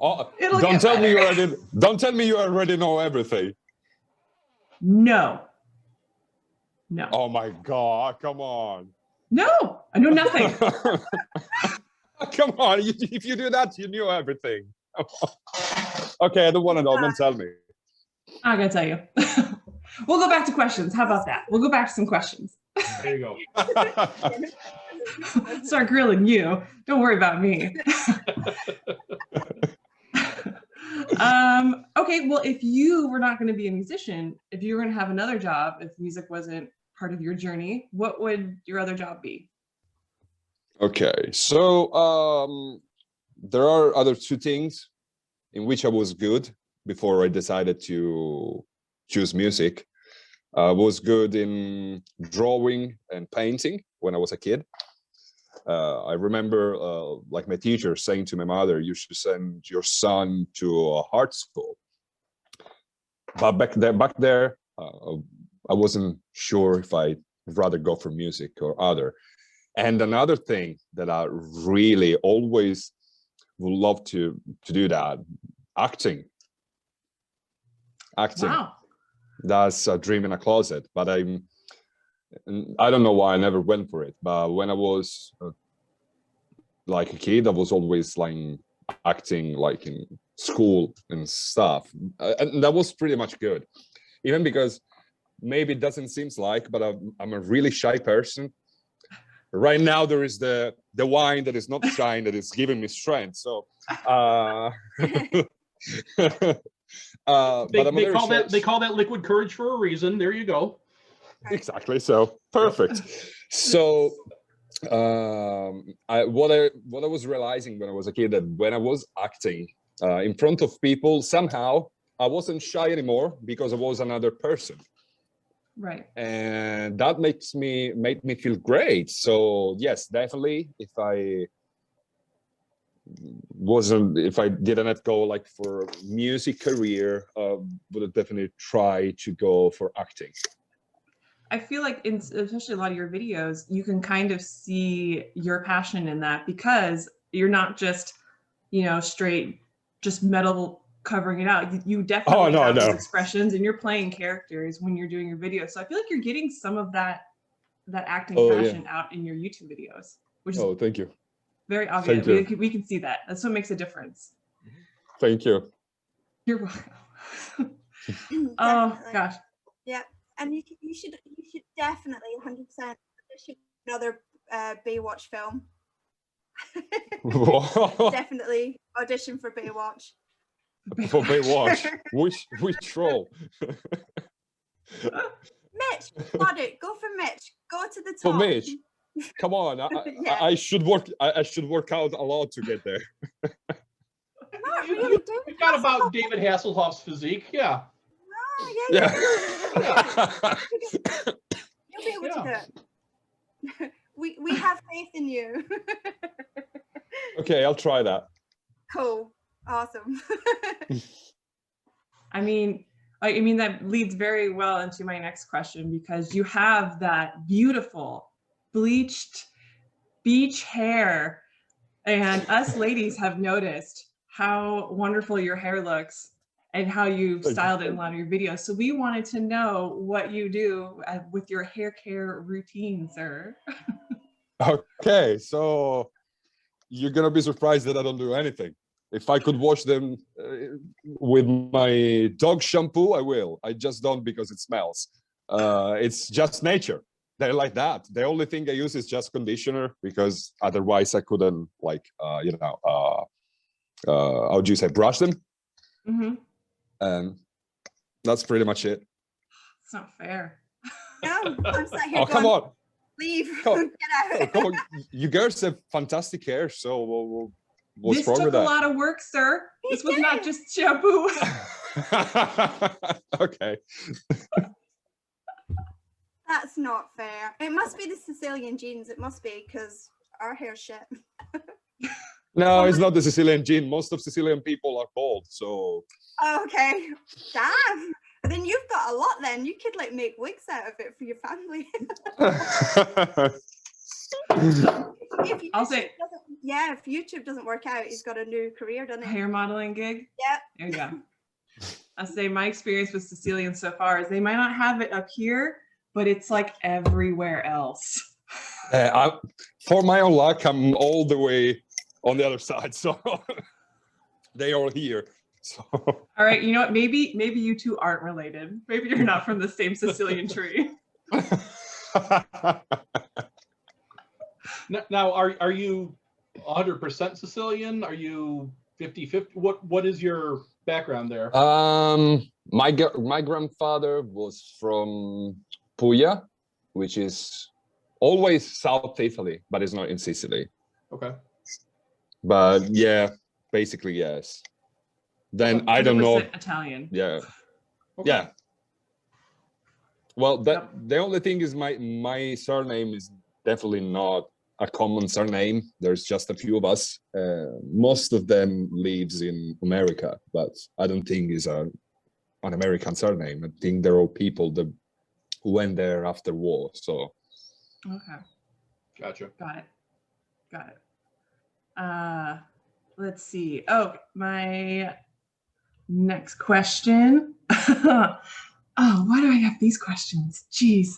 Oh, It'll don't get tell me better. don't tell me you already know everything. No. Oh my god, come on. No, I know nothing. Come on, if you do that, you knew everything. Okay, I don't want to know. Don't tell me. I'm gonna tell you. We'll go back to questions. How about that? We'll go back to some questions. There you go. Start grilling you. Don't worry about me. Okay, well, if you were not going to be a musician, if you were going to have another job, if music wasn't part of your journey, what would your other job be? Okay, so there are other two things in which I was good before I decided to choose music. I was good in drawing and painting when I was a kid. I remember like my teacher saying to my mother, you should send your son to a art school. But back there, I wasn't sure if I'd rather go for music or other. And another thing that I really always would love to do that, acting. Wow. That's a dream in a closet, but I don't know why I never went for it. But when I was like a kid, I was always like acting like in school and stuff. And that was pretty much good. Even because maybe it doesn't seem like, but I'm a really shy person. Right now, there is the wine that is not shy, that is giving me strength. So, they call that liquid courage for a reason. There you go. Exactly. So perfect. So what I was realizing when I was a kid, that when I was acting in front of people, somehow I wasn't shy anymore because I was another person. Right. And that made me feel great. So yes, definitely, if I didn't go like for music career, would have definitely try to go for acting. I feel like especially a lot of your videos, you can kind of see your passion in that, because you're not just, straight, just metal covering it out. You definitely have those expressions, and you're playing characters when you're doing your videos. So I feel like you're getting some of that acting passion out in your YouTube videos, which is thank you. Very obvious. We can see that. That's what makes a difference. Thank you. You're welcome. Oh gosh. Yeah, and you should definitely 100% audition another Baywatch film. Definitely audition for Baywatch. For Baywatch, which role? Mitch, go for Mitch. Go to the top. For Mitch, come on! Yeah. I should work out a lot to get there. Not really, David. You got about David Hasselhoff's physique, yeah. Oh, yeah. You'll be able to do it. We have faith in you. Okay, I'll try that. Cool. Awesome. I mean, that leads very well into my next question, because you have that beautiful bleached beach hair, and us ladies have noticed how wonderful your hair looks and how you've styled it in a lot of your videos. So we wanted to know what you do with your hair care routine, sir. Okay, so you're gonna be surprised that I don't do anything. If I could wash them with my dog shampoo, I will. I just don't because it smells. it's just nature. They're like that. The only thing I use is just conditioner because otherwise I couldn't like how would you say, brush them. Mm-hmm. And that's pretty much it. It's not fair. No, I'm sat here Oh, come going, on. leave, Come- get out. Come on. You girls have fantastic hair, so what's This wrong took with a that? lot of work, sir. It This was not did. just shampoo. Okay. That's not fair. It must be the Sicilian genes. It must be because our hair's shit. No, it's not the Sicilian gene. Most of Sicilian people are bald, so Oh, okay. Damn. Then you've got a lot then. You could like make wigs out of it for your family. If I'll YouTube say- if YouTube doesn't work out, he's got a new career, doesn't he? Hair modeling gig. Yep. There you go. I say my experience with Sicilians so far is they might not have it up here, but it's like everywhere else. For my own luck, I'm all the way on the other side, so they are here. So All right, you know what? Maybe you two aren't related. Maybe you're not from the same Sicilian tree. Now, are you 100% Sicilian? Are you 50-50? What is your background there? my grandfather was from Puglia, which is always South Italy, but it's not in Sicily. Okay. But yeah, basically yes. Then I don't know. 100% Italian. Yeah. Okay. Yeah. Well, Yep. the only thing is my surname is definitely not a common surname. There's just a few of us. Most of them lives in America, but I don't think it's an American surname. I think they're all people that went there after war. So Okay. Gotcha. Got it. Let's see. Oh, my next question. Oh, why do I have these questions? Jeez.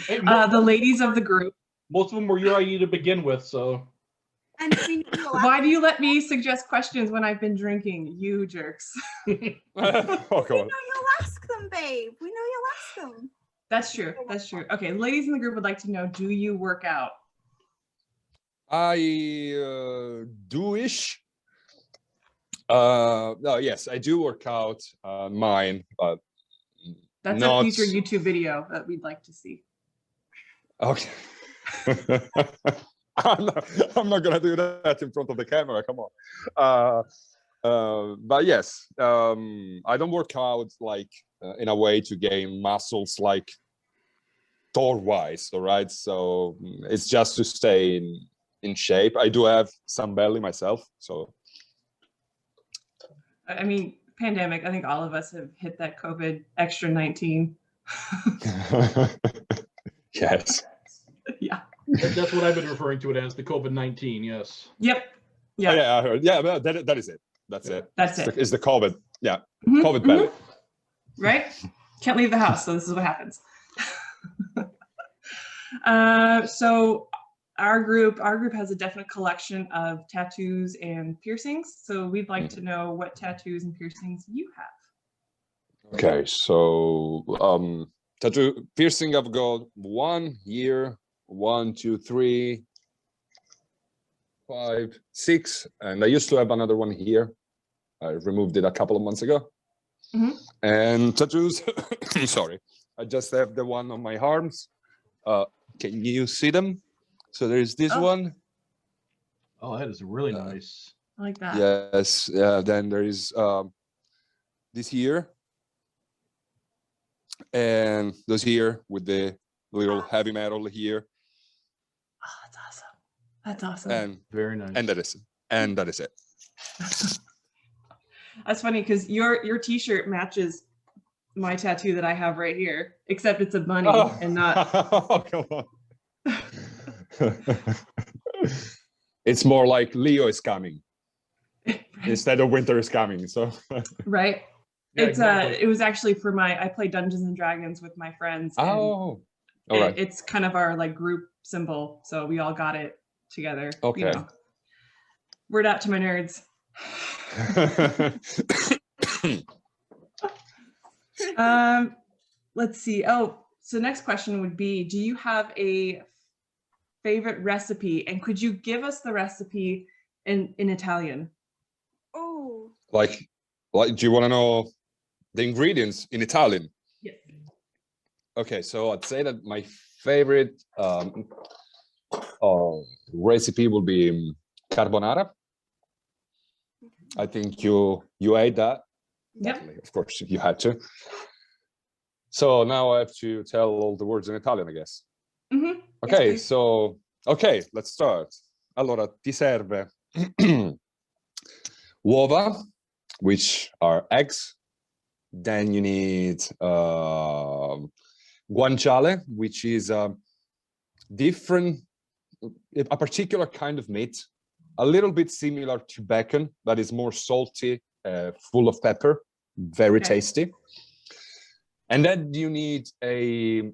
Hey, The ladies of the group. most of them were your idea to begin with, so And we know you'll Why do you let me suggest questions when I've been drinking? You jerks. oh, come on. you'll ask them, babe. We know you'll ask them. That's true. That's true. Okay, ladies in the group would like to know, do you work out? I do-ish. No, yes, I do work out mine, but That's not... a future YouTube video that we'd like to see. Okay. I'm not gonna do that in front of the camera. Come on. But yes, I don't work out like in a way to gain muscles like Thor-wise. All right, so it's just to stay in shape. I do have some belly myself, so. I mean, pandemic, I think all of us have hit that COVID extra 19. Yes. Yeah. that's what I've been referring to it as, the COVID-19. Yes. Yep. Oh, Yeah. yeah, I heard. Yeah, but that is it. That's it. That's It's it. the, it's the COVID. Yeah, Mhm, COVID mhm. belly. Right? Can't leave the house, so this is what happens. So our group has a definite collection of tattoos and piercings. So we'd like to know what tattoos and piercings you have. Okay, so tattoo piercing, I've got 1 year, 1, 2, 3, 5, 6, and I used to have another one here. I removed it a couple of months ago. Mhm. And tattoos, sorry, I just have the one on my arms. Can you see them? So there's this Oh. one. Oh, that is really nice. I like that. Yes, yeah. Then there is this here, and those here with the little heavy metal here, Oh, that's awesome. That's awesome. and Very nice. that is it. That's funny because your t-shirt matches my tattoo that I have right here, except it's a bunny and not. Oh, come on. It's more like Leo is coming instead of winter is coming. So Right. Yeah, It's exactly. it was actually for I play Dungeons and Dragons with my friends. And oh, all right. it's kind of our like group symbol, so we all got it together. Okay. You know. Word out to my nerds. Let's see. Oh, So next question would be, do you have a favorite recipe? And could you give us the recipe in Italian? Oh, Like, do you want to know the ingredients in Italian? Yes. Okay, so I'd say that my favorite recipe will be carbonara. I think you ate that. Yep. Definitely, of course, you had to. So now I have to tell all the words in Italian, I guess. Mm-hmm. Okay, Yes, so, okay, let's start. Allora, ti serve uova, which are eggs. Then you need guanciale, which is a particular kind of meat, a little bit similar to bacon, but is more salty, full of pepper, very tasty. And then you need a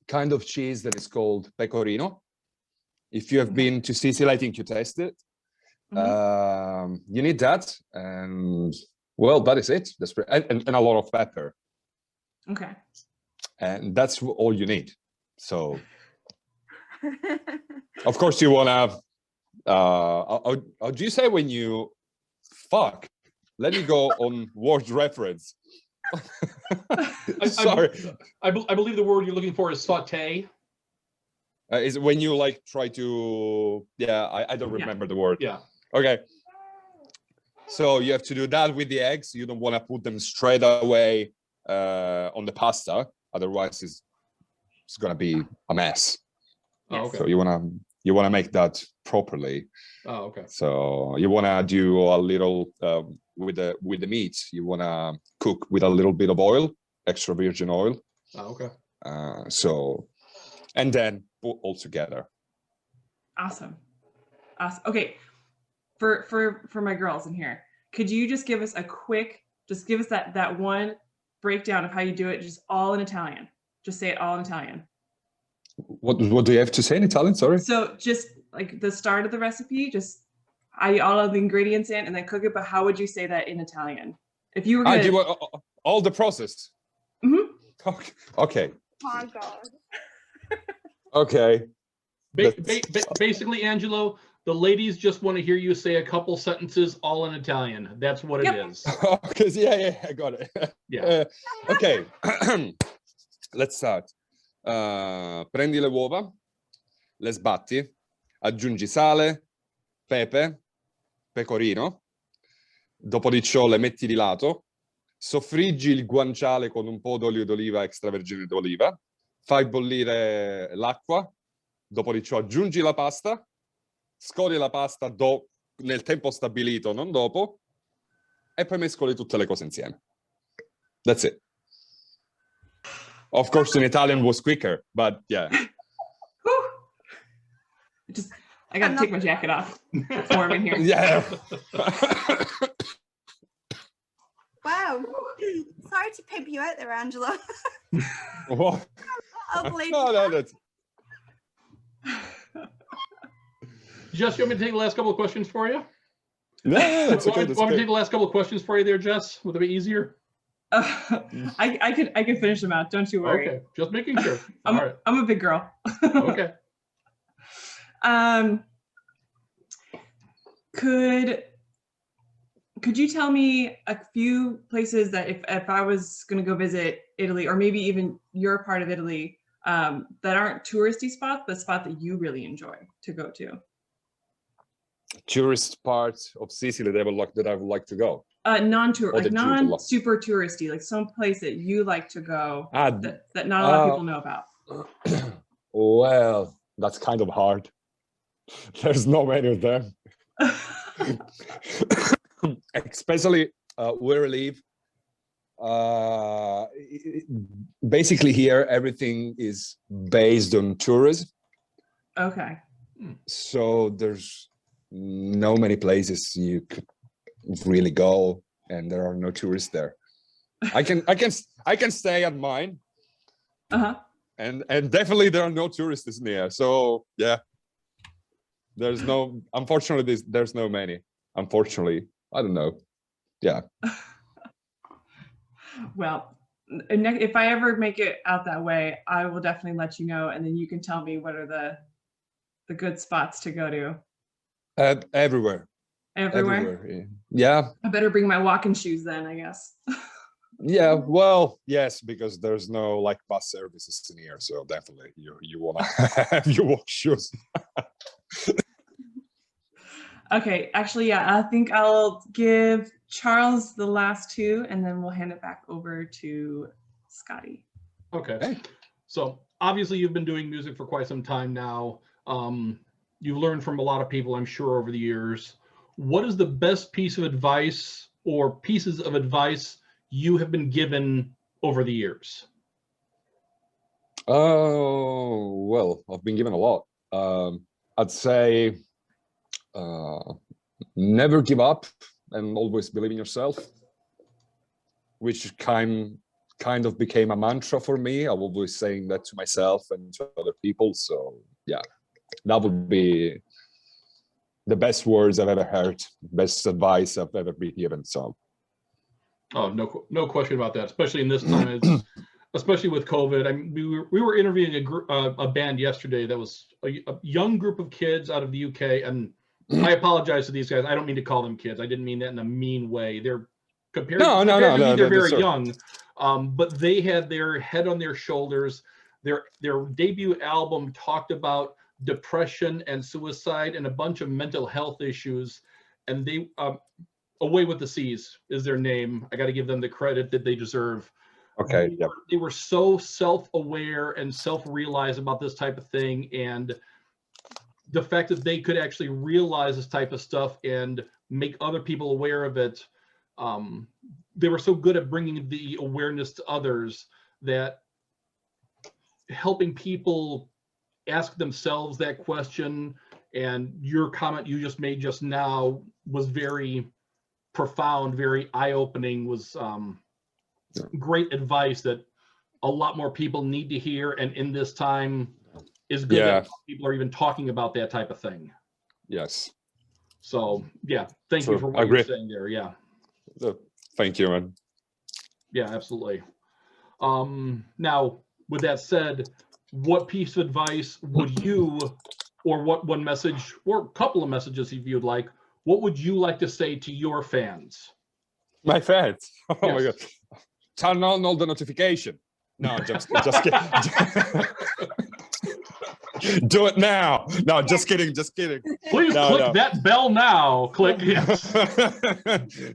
kind of cheese that is called pecorino. If you have been to Sicily, I think you tasted it. You need that, and well, that is it. That's and a lot of pepper. Okay. And that's all you need. So, of course, you want to have. How do you say when you fuck? Let me go on word reference. Sorry, I believe the word you're looking for is saute. Is when you like try to, I don't remember the word. Yeah. Okay. So you have to do that with the eggs. You don't want to put them straight away on the pasta. Otherwise it's gonna be a mess. Oh, okay. So you wanna make that properly. Oh, okay. So you wanna do a little with the meat. You wanna cook with a little bit of oil, extra virgin oil. Oh, okay. So, and then put all together. Awesome. Okay, for my girls in here, could you just give us that one breakdown of how you do it, just all in Italian? Just say it all in Italian. What do you have to say in Italian? Sorry. So just like the start of the recipe, just all of the ingredients in, and then cook it. But how would you say that in Italian? If you were Do gonna... you want all the process? Mhm. Okay. oh God. Okay. Basically, Angelo, the ladies just want to hear you say a couple sentences all in Italian. That's what it is. Because I got it. Yeah. Okay. Let's start. Prendi le uova, le sbatti, aggiungi sale, pepe, pecorino, dopo di ciò le metti di lato, soffriggi il guanciale con un po' d'olio d'oliva extravergine d'oliva, fai bollire l'acqua, dopo di ciò aggiungi la pasta, scoli la pasta nel tempo stabilito, non dopo, e poi mescoli tutte le cose insieme. That's it. Of course, in Italian was quicker, but yeah. I gotta take my jacket off. It's warm in here. Yeah. Wow. Sorry to pimp you out there, Angelo. What? Ugly. No, that's... Jess, you want me to take the last couple of questions for you? No, that's okay. Want me to take the last couple of questions for you there, Jess? Would it be easier? I could finish them out. Don't you worry. Okay, just making sure. All right. I'm a big girl. Okay. Could you tell me a few places that if I was going to go visit Italy, or maybe even your part of Italy, that aren't touristy spots, but spot that you really enjoy to go to? Tourist part of Sicily that I would like to go. Non-tour, like non-super touristy, like some place that you like to go that not a lot of people know about. Well, that's kind of hard. There's no many of them. Especially where I live. Basically here, everything is based on tourism. Okay. So there's no many places you could really go, and there are no tourists there. I can stay at mine. And definitely there are no tourists near. So yeah, unfortunately there's no many. Unfortunately, I don't know. Yeah. Well, if I ever make it out that way, I will definitely let you know, and then you can tell me what are the good spots to go to. Everywhere. Everywhere? Yeah. I better bring my walking shoes then, I guess. Yeah, well, yes, because there's no like bus services in here, so definitely you wanna have your walk shoes. Okay, actually, yeah, I think I'll give Charles the last two, and then we'll hand it back over to Scotty. Okay. Hey. So obviously you've been doing music for quite some time now. You've learned from a lot of people, I'm sure, over the years. What is the best piece of advice or pieces of advice you have been given over the years? Oh, well, I've been given a lot. I'd say never give up and always believe in yourself, which kind of became a mantra for me. I was always saying that to myself and to other people. So yeah, that would be the best words I've ever heard, best advice I've ever been given. So Oh, no question about that, especially in this time, especially with COVID. I mean, we were interviewing a band yesterday that was a young group of kids out of the UK, and I apologize to these guys. I don't mean to call them kids. I didn't mean that in a mean way. They're compared to me, they're very young, but they had their head on their shoulders. Their debut album talked about depression and suicide and a bunch of mental health issues, and they Away with the Seas is their name. I got to give them the credit that they deserve. okay, yeah, They were so self-aware and self-realized about this type of thing, and the fact that they could actually realize this type of stuff and make other people aware of it. They were so good at bringing the awareness to others that helping people ask themselves that question, and your comment you just made just now was very profound, very eye-opening, was great advice that a lot more people need to hear, and in this time is good that people are even talking about that type of thing. Yes. So yeah, thank you for what you're saying there. Yeah. Thank you, man. Yeah, absolutely. Now, with that said, what piece of advice would you, or what one message, or a couple of messages if you'd like, what would you like to say to your fans? My fans? Oh Yes. my God. Turn on all the notification. No, just kidding. Do it now. No, just kidding. Please click that bell now. Click yes.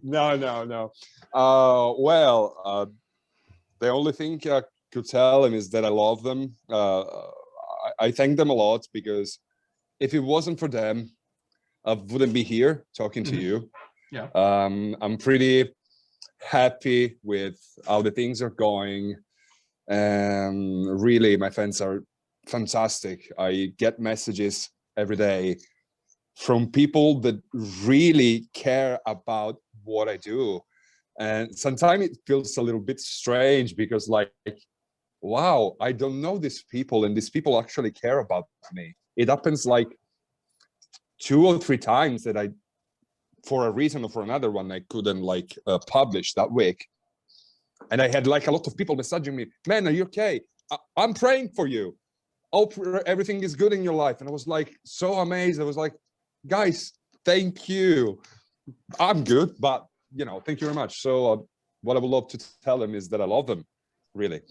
No. Well, the only thing I could tell them is that I love them. I thank them a lot, because if it wasn't for them, I wouldn't be here talking to you. Yeah. I'm pretty happy with how the things are going. Really, my fans are fantastic. I get messages every day from people that really care about what I do. And sometimes it feels a little bit strange, because like, wow, I don't know these people, and these people actually care about me. It happens like 2 or 3 times that I, for a reason or for another one, I couldn't like publish that week. And I had like a lot of people messaging me, man, are you okay? I'm praying for you. Hope everything is good in your life. And I was like, so amazed. I was like, guys, thank you. I'm good, but you know, thank you very much. So what I would love to tell them is that I love them, really.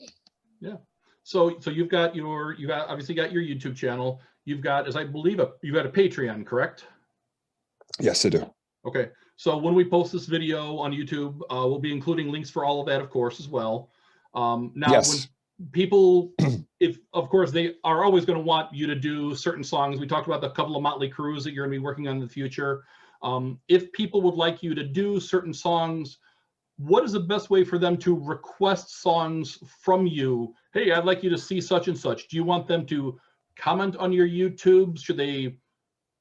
Yeah. So you've obviously got your YouTube channel. You've got, as I believe, you've got a Patreon, correct? Yes, I do. Okay. So when we post this video on YouTube, we'll be including links for all of that, of course, as well. Now, yes. When people, if of course they are always going to want you to do certain songs. We talked about the couple of Motley Crues that you're going to be working on in the future. If people would like you to do certain songs, what is the best way for them to request songs from you? Hey, I'd like you to see such and such. Do you want them to comment on your YouTube? Should they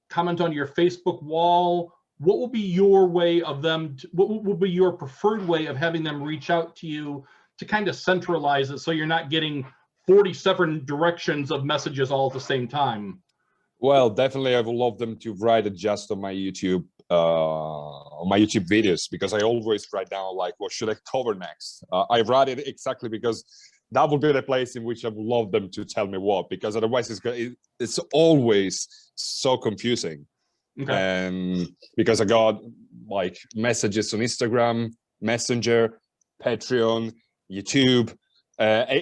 comment on your Facebook wall? What will be your way of them, what will be your preferred way of having them reach out to you to kind of centralize it, so you're not getting 47 directions of messages all at the same time? Well, definitely I would love them to write it just on my YouTube on my YouTube videos, because I always write down like, what should I cover next? I write it exactly because that would be the place in which I would love them to tell me what, because otherwise it's always so confusing. Okay. And because I got like messages on Instagram, Messenger, Patreon, YouTube,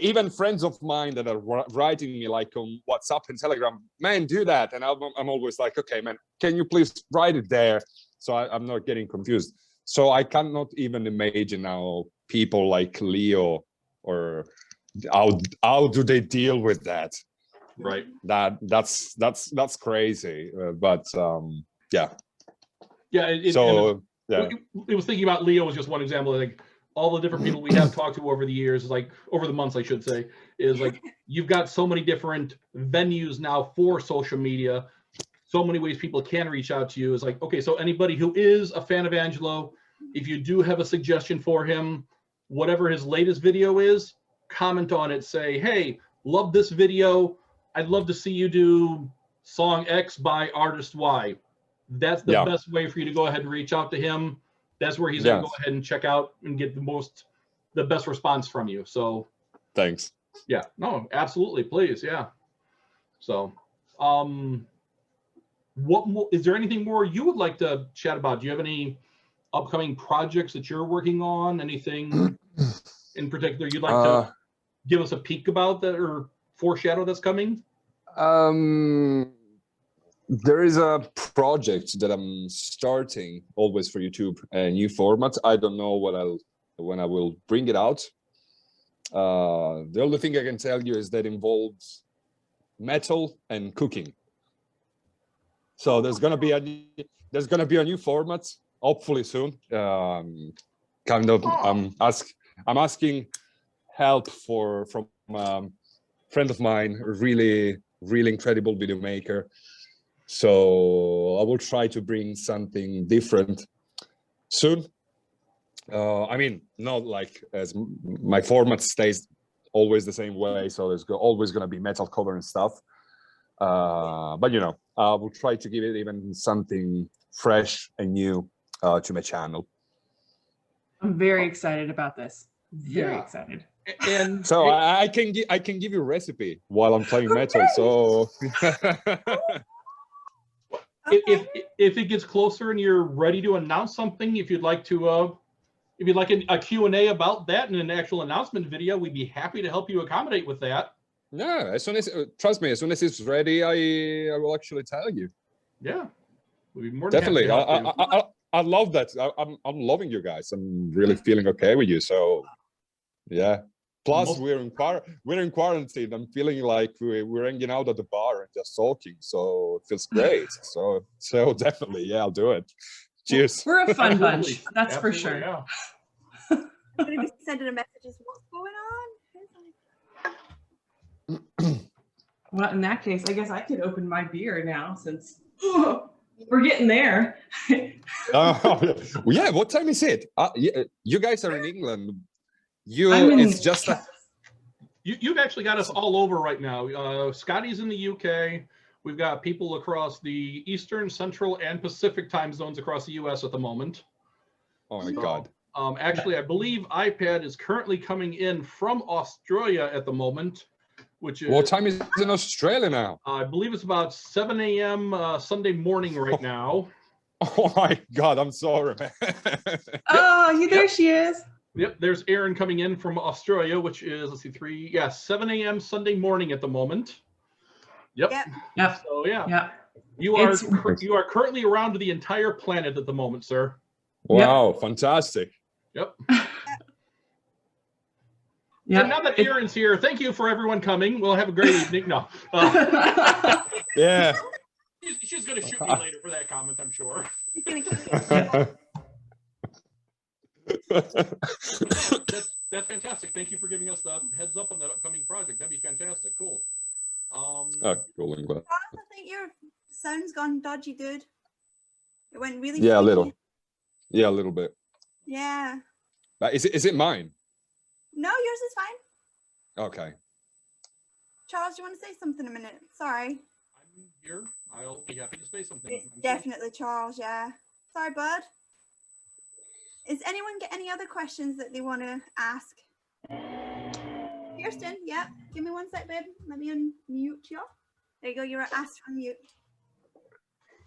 even friends of mine that are writing me like on WhatsApp and Telegram, man, do that. And I'm always like, okay, man, can you please write it there? So I'm not getting confused. So I cannot even imagine how people like Leo, or how do they deal with that? Right. That's crazy. But yeah. Yeah. It was thinking about Leo was just one example. Like all the different people we have talked to over the years, like over the months, I should say, is like you've got so many different venues now for social media, so many ways people can reach out to you. Is like, okay, so anybody who is a fan of Angelo, if you do have a suggestion for him, whatever his latest video is, comment on it. Say, hey, love this video. I'd love to see you do song X by artist Y. That's the best way for you to go ahead and reach out to him. That's where he's going to go ahead and check out and get the best response from you. So thanks. Yeah, no, absolutely. Please. Yeah. So, what more, is there anything more you would like to chat about? Do you have any upcoming projects that you're working on? Anything in particular you'd like to give us a peek about that or foreshadow that's coming? There is a project that I'm starting always for YouTube, a new format. I don't know when I will bring it out. The only thing I can tell you is that involves metal and cooking. So there's gonna be a new format, hopefully soon. Kind of, I'm asking help from a friend of mine, a really incredible video maker. So I will try to bring something different soon. I mean, not like as my format stays always the same way, so there's always going to be metal cover and stuff. But you know, I will try to give it even something fresh and new to my channel. I'm very excited about this. Very excited. And so I can give you a recipe while I'm playing metal. So if it gets closer and you're ready to announce something, if you'd like a Q&A about that and an actual announcement video, we'd be happy to help you accommodate with that. Yeah, as soon as, trust me, as soon as it's ready, I will actually tell you. Yeah, we'd be more than definitely. happy to help you. I love that. I'm loving you guys. I'm really feeling okay with you. So yeah. Plus, we're in quarantine. I'm feeling like we're hanging out at the bar and just talking. So it feels great. So definitely, yeah, I'll do it. Cheers. We're a fun bunch. That's for sure. Yeah. I'm going to be sending a messages. What's going on? Well, in that case, I guess I could open my beer now since we're getting there. Yeah. What time is it? Yeah, you guys are in England. It's just you've actually got us all over right now. Scotty's in the UK. We've got people across the Eastern, Central, and Pacific time zones across the US at the moment. Oh my God. Actually, I believe iPad is currently coming in from Australia at the moment, which is... What time is it in Australia now? I believe it's about 7 a.m. Sunday morning right now. Oh my God, I'm sorry, man. Oh, there she is. Yep, there's Aaron coming in from Australia, which is, let's see, 7 a.m. Sunday morning at the moment. Yep. So yeah. You are currently around the entire planet at the moment, sir. Wow, fantastic. Yep. Yeah. Now that Aaron's here, thank you for everyone coming. We'll have a great evening. No. Yeah. She's going to shoot me later for that comment, I'm sure. That's fantastic. Thank you for giving us the heads up on that upcoming project. That'd be fantastic. Cool. Cool. I'm glad. I think your sound's gone dodgy, dude. It went really. Yeah, a little. Yeah, a little bit. Yeah. But is it mine? No, yours is fine. Okay. Charles, do you want to say something a minute? Sorry. I'm here. I'll be happy to say something. It's definitely Charles, yeah. Sorry, bud. Is anyone get any other questions that they want to ask? Kirsten, yeah. Give me 1 sec, babe. Let me unmute you. There you go. You're asked to unmute.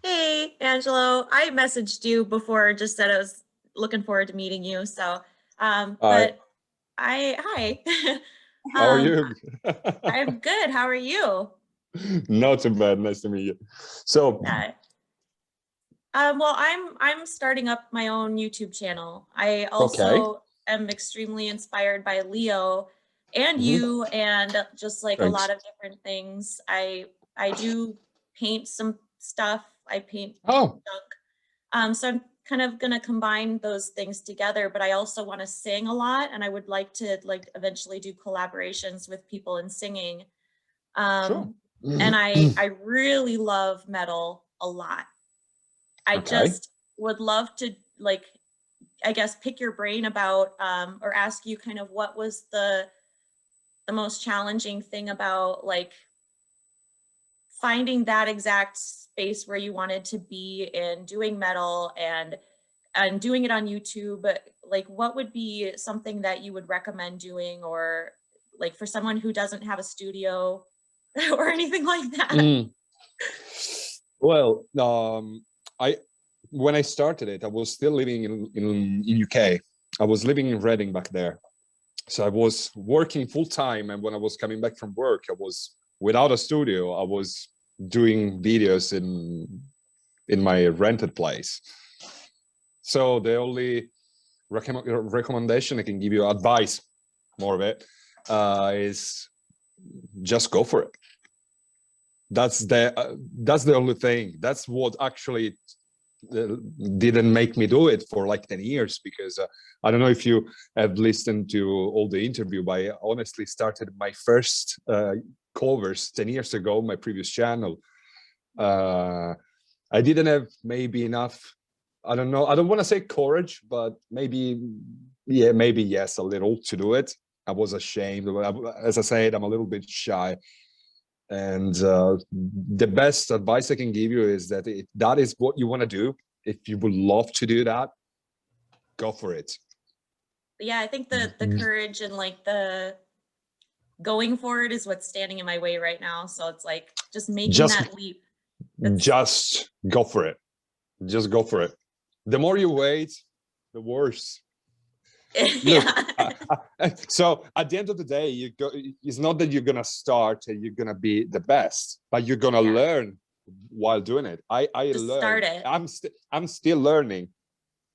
Hey, Angelo. I messaged you before, just said I was looking forward to meeting you. So, but hi. How are you? I'm good. How are you? Not too bad. Nice to meet you. So, Well, I'm starting up my own YouTube channel. I also am extremely inspired by Leo and you, and just like a lot of different things. I do paint some stuff. I paint junk. So I'm kind of gonna combine those things together, but I also want to sing a lot, and I would like to eventually do collaborations with people in singing. And I really love metal a lot. I just would love to I guess pick your brain about or ask you kind of what was the most challenging thing about finding that exact space where you wanted to be in doing metal and doing it on YouTube. Like, what would be something that you would recommend doing, or like for someone who doesn't have a studio or anything like that? Well, when I started it, I was still living in UK. I was living in Reading back there. So I was working full time, and when I was coming back from work, I was without a studio. I was doing videos in my rented place. So the only recommendation I can give you, advice, more of it, is just go for it. That's the only thing. That's what actually didn't make me do it for like 10 years, because I don't know if you have listened to all the interview, but I honestly started my first covers 10 years ago, my previous channel. I didn't have maybe enough, I don't know, I don't want to say courage, but maybe yes, a little, to do it. I was ashamed. As I said, I'm a little bit shy. And the best advice I can give you is that if that is what you want to do, if you would love to do that, go for it. Yeah, I think the courage and like the going for it is what's standing in my way right now. So it's like just making that leap. Just go for it. Just go for it. The more you wait, the worse. Look, so at the end of the day, it's not that you're gonna start and you're gonna be the best, but you're gonna learn while doing it. I learned. Start it. I'm still learning.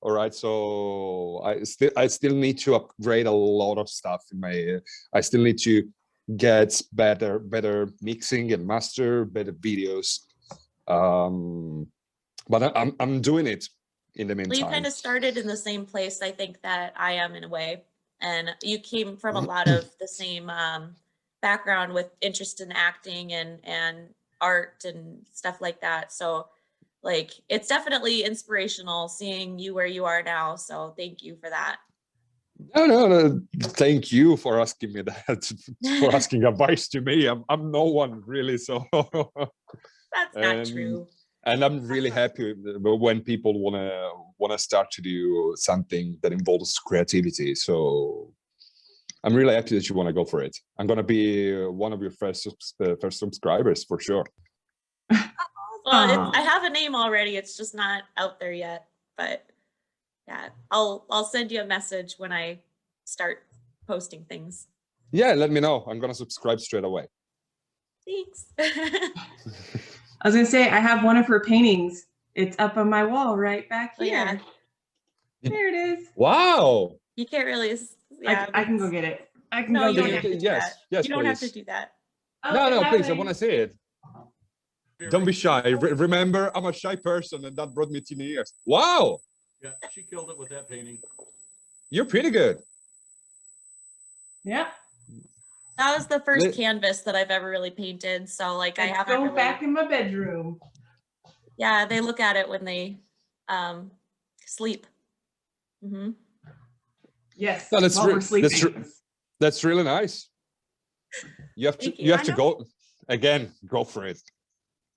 All right, so I still need to upgrade a lot of stuff in my. I still need to get better mixing and master better videos. But I'm doing it. In the meantime, well, you kind of started in the same place, I think, that I am in a way, and you came from a lot of the same background with interest in acting and art and stuff like that. So like it's definitely inspirational seeing you where you are now. So thank you for that. No. Thank you for asking me that, for asking advice to me. I'm no one really, so that's not true. And I'm really happy when people wanna start to do something that involves creativity. So I'm really happy that you want to go for it. I'm gonna be one of your first subscribers for sure. Well, I have a name already. It's just not out there yet. But yeah, I'll send you a message when I start posting things. Yeah, let me know. I'm gonna subscribe straight away. Thanks. I was gonna say, I have one of her paintings. It's up on my wall right back here. Yeah. There it is. Wow. You can't really. Yeah, I can go get it. I can no, go you get don't it. have to do Yes, that. yes, you don't have to please. do that. No, please. I want to see it. Don't be shy. Remember, I'm a shy person, and that brought me 10 years. Wow. Yeah, she killed it with that painting. You're pretty good. Yeah. That was the first canvas that I've ever really painted. So like I haven't Go really... back in my bedroom. Yeah, they look at it when they sleep. Yes. No, we're sleeping. That's really nice. You have to go again. Go for it.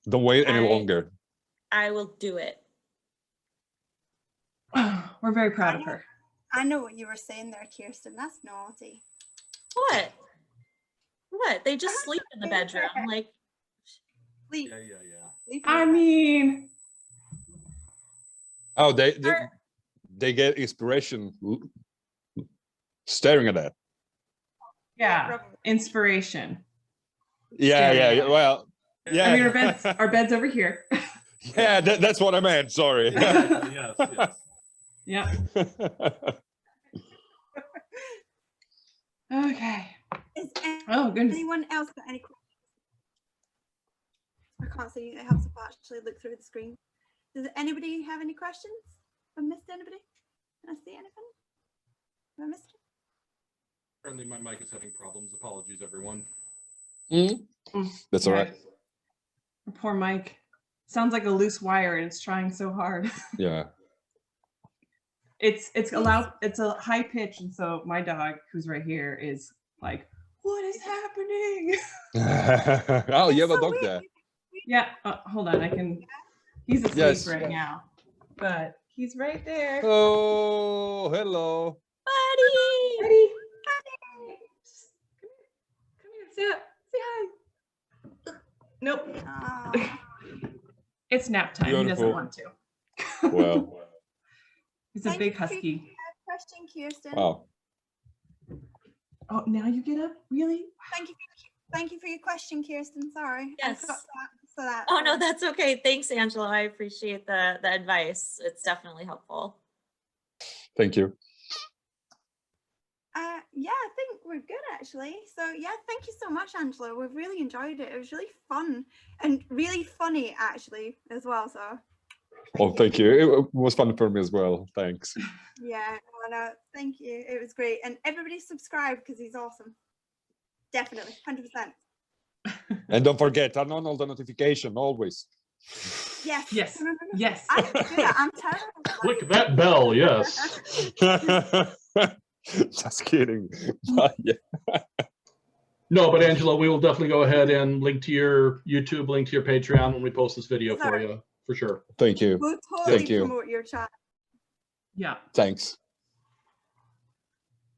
Don't wait any longer. I will do it. We're very proud of her. I know what you were saying there, Kirsten. That's naughty. What? What? They just sleep in the bedroom. Like, Sleep. Yeah. Sleep in I the bed. mean, Oh, they get inspiration staring at that. yeah, Probably. inspiration. Yeah. Well, yeah. I mean, our bed's over here. Yeah, that's what I meant. Sorry. Yes. Yep. Okay. Is Oh, goodness. anyone else got any questions? I can't see. It helps if I actually look through the screen. Does anybody have any questions? Have I missed anybody? Can I see anything? Have I missed it? Apparently my mic is having problems. Apologies, everyone. That's all right. Poor Mike. Sounds like a loose wire and it's trying so hard. Yeah. It's a high pitch, and so my dog, who's right here, is like, what is happening? Oh, you have a So dog weird. there. Yeah, hold on, he's asleep Yes. right now, but he's right there. Oh, hello. buddy. Buddy. Come here, say hi. Nope. Aw. It's nap time. He doesn't Beautiful. want to. Well, He's a Thank big you for husky. your question, Kirsten. wow. Oh, now you get up? Really? Thank you for your question, Kirsten. Sorry. I Yes. forgot for that. Oh no, that's okay. Thanks, Angelo. I appreciate the advice. It's definitely helpful. Thank you. Yeah, I think we're good actually. So yeah, thank you so much, Angelo. We've really enjoyed it. It was really fun and really funny actually as well. So Oh, thank you. It was fun for me as well. Thanks. yeah, no, thank you. It was great. And everybody subscribe because he's awesome. Definitely, 100%. And don't forget, turn on all the notification always. Yes. Yes. No. Yes. I can do that. I'm terrible. Click that bell, yes. Just kidding. But yeah. No, but Angela, we will definitely go ahead and link to your YouTube, link to your Patreon when we post this video for you, for sure. Thank you. We'll totally Thank you. promote your channel. Yeah. Thanks.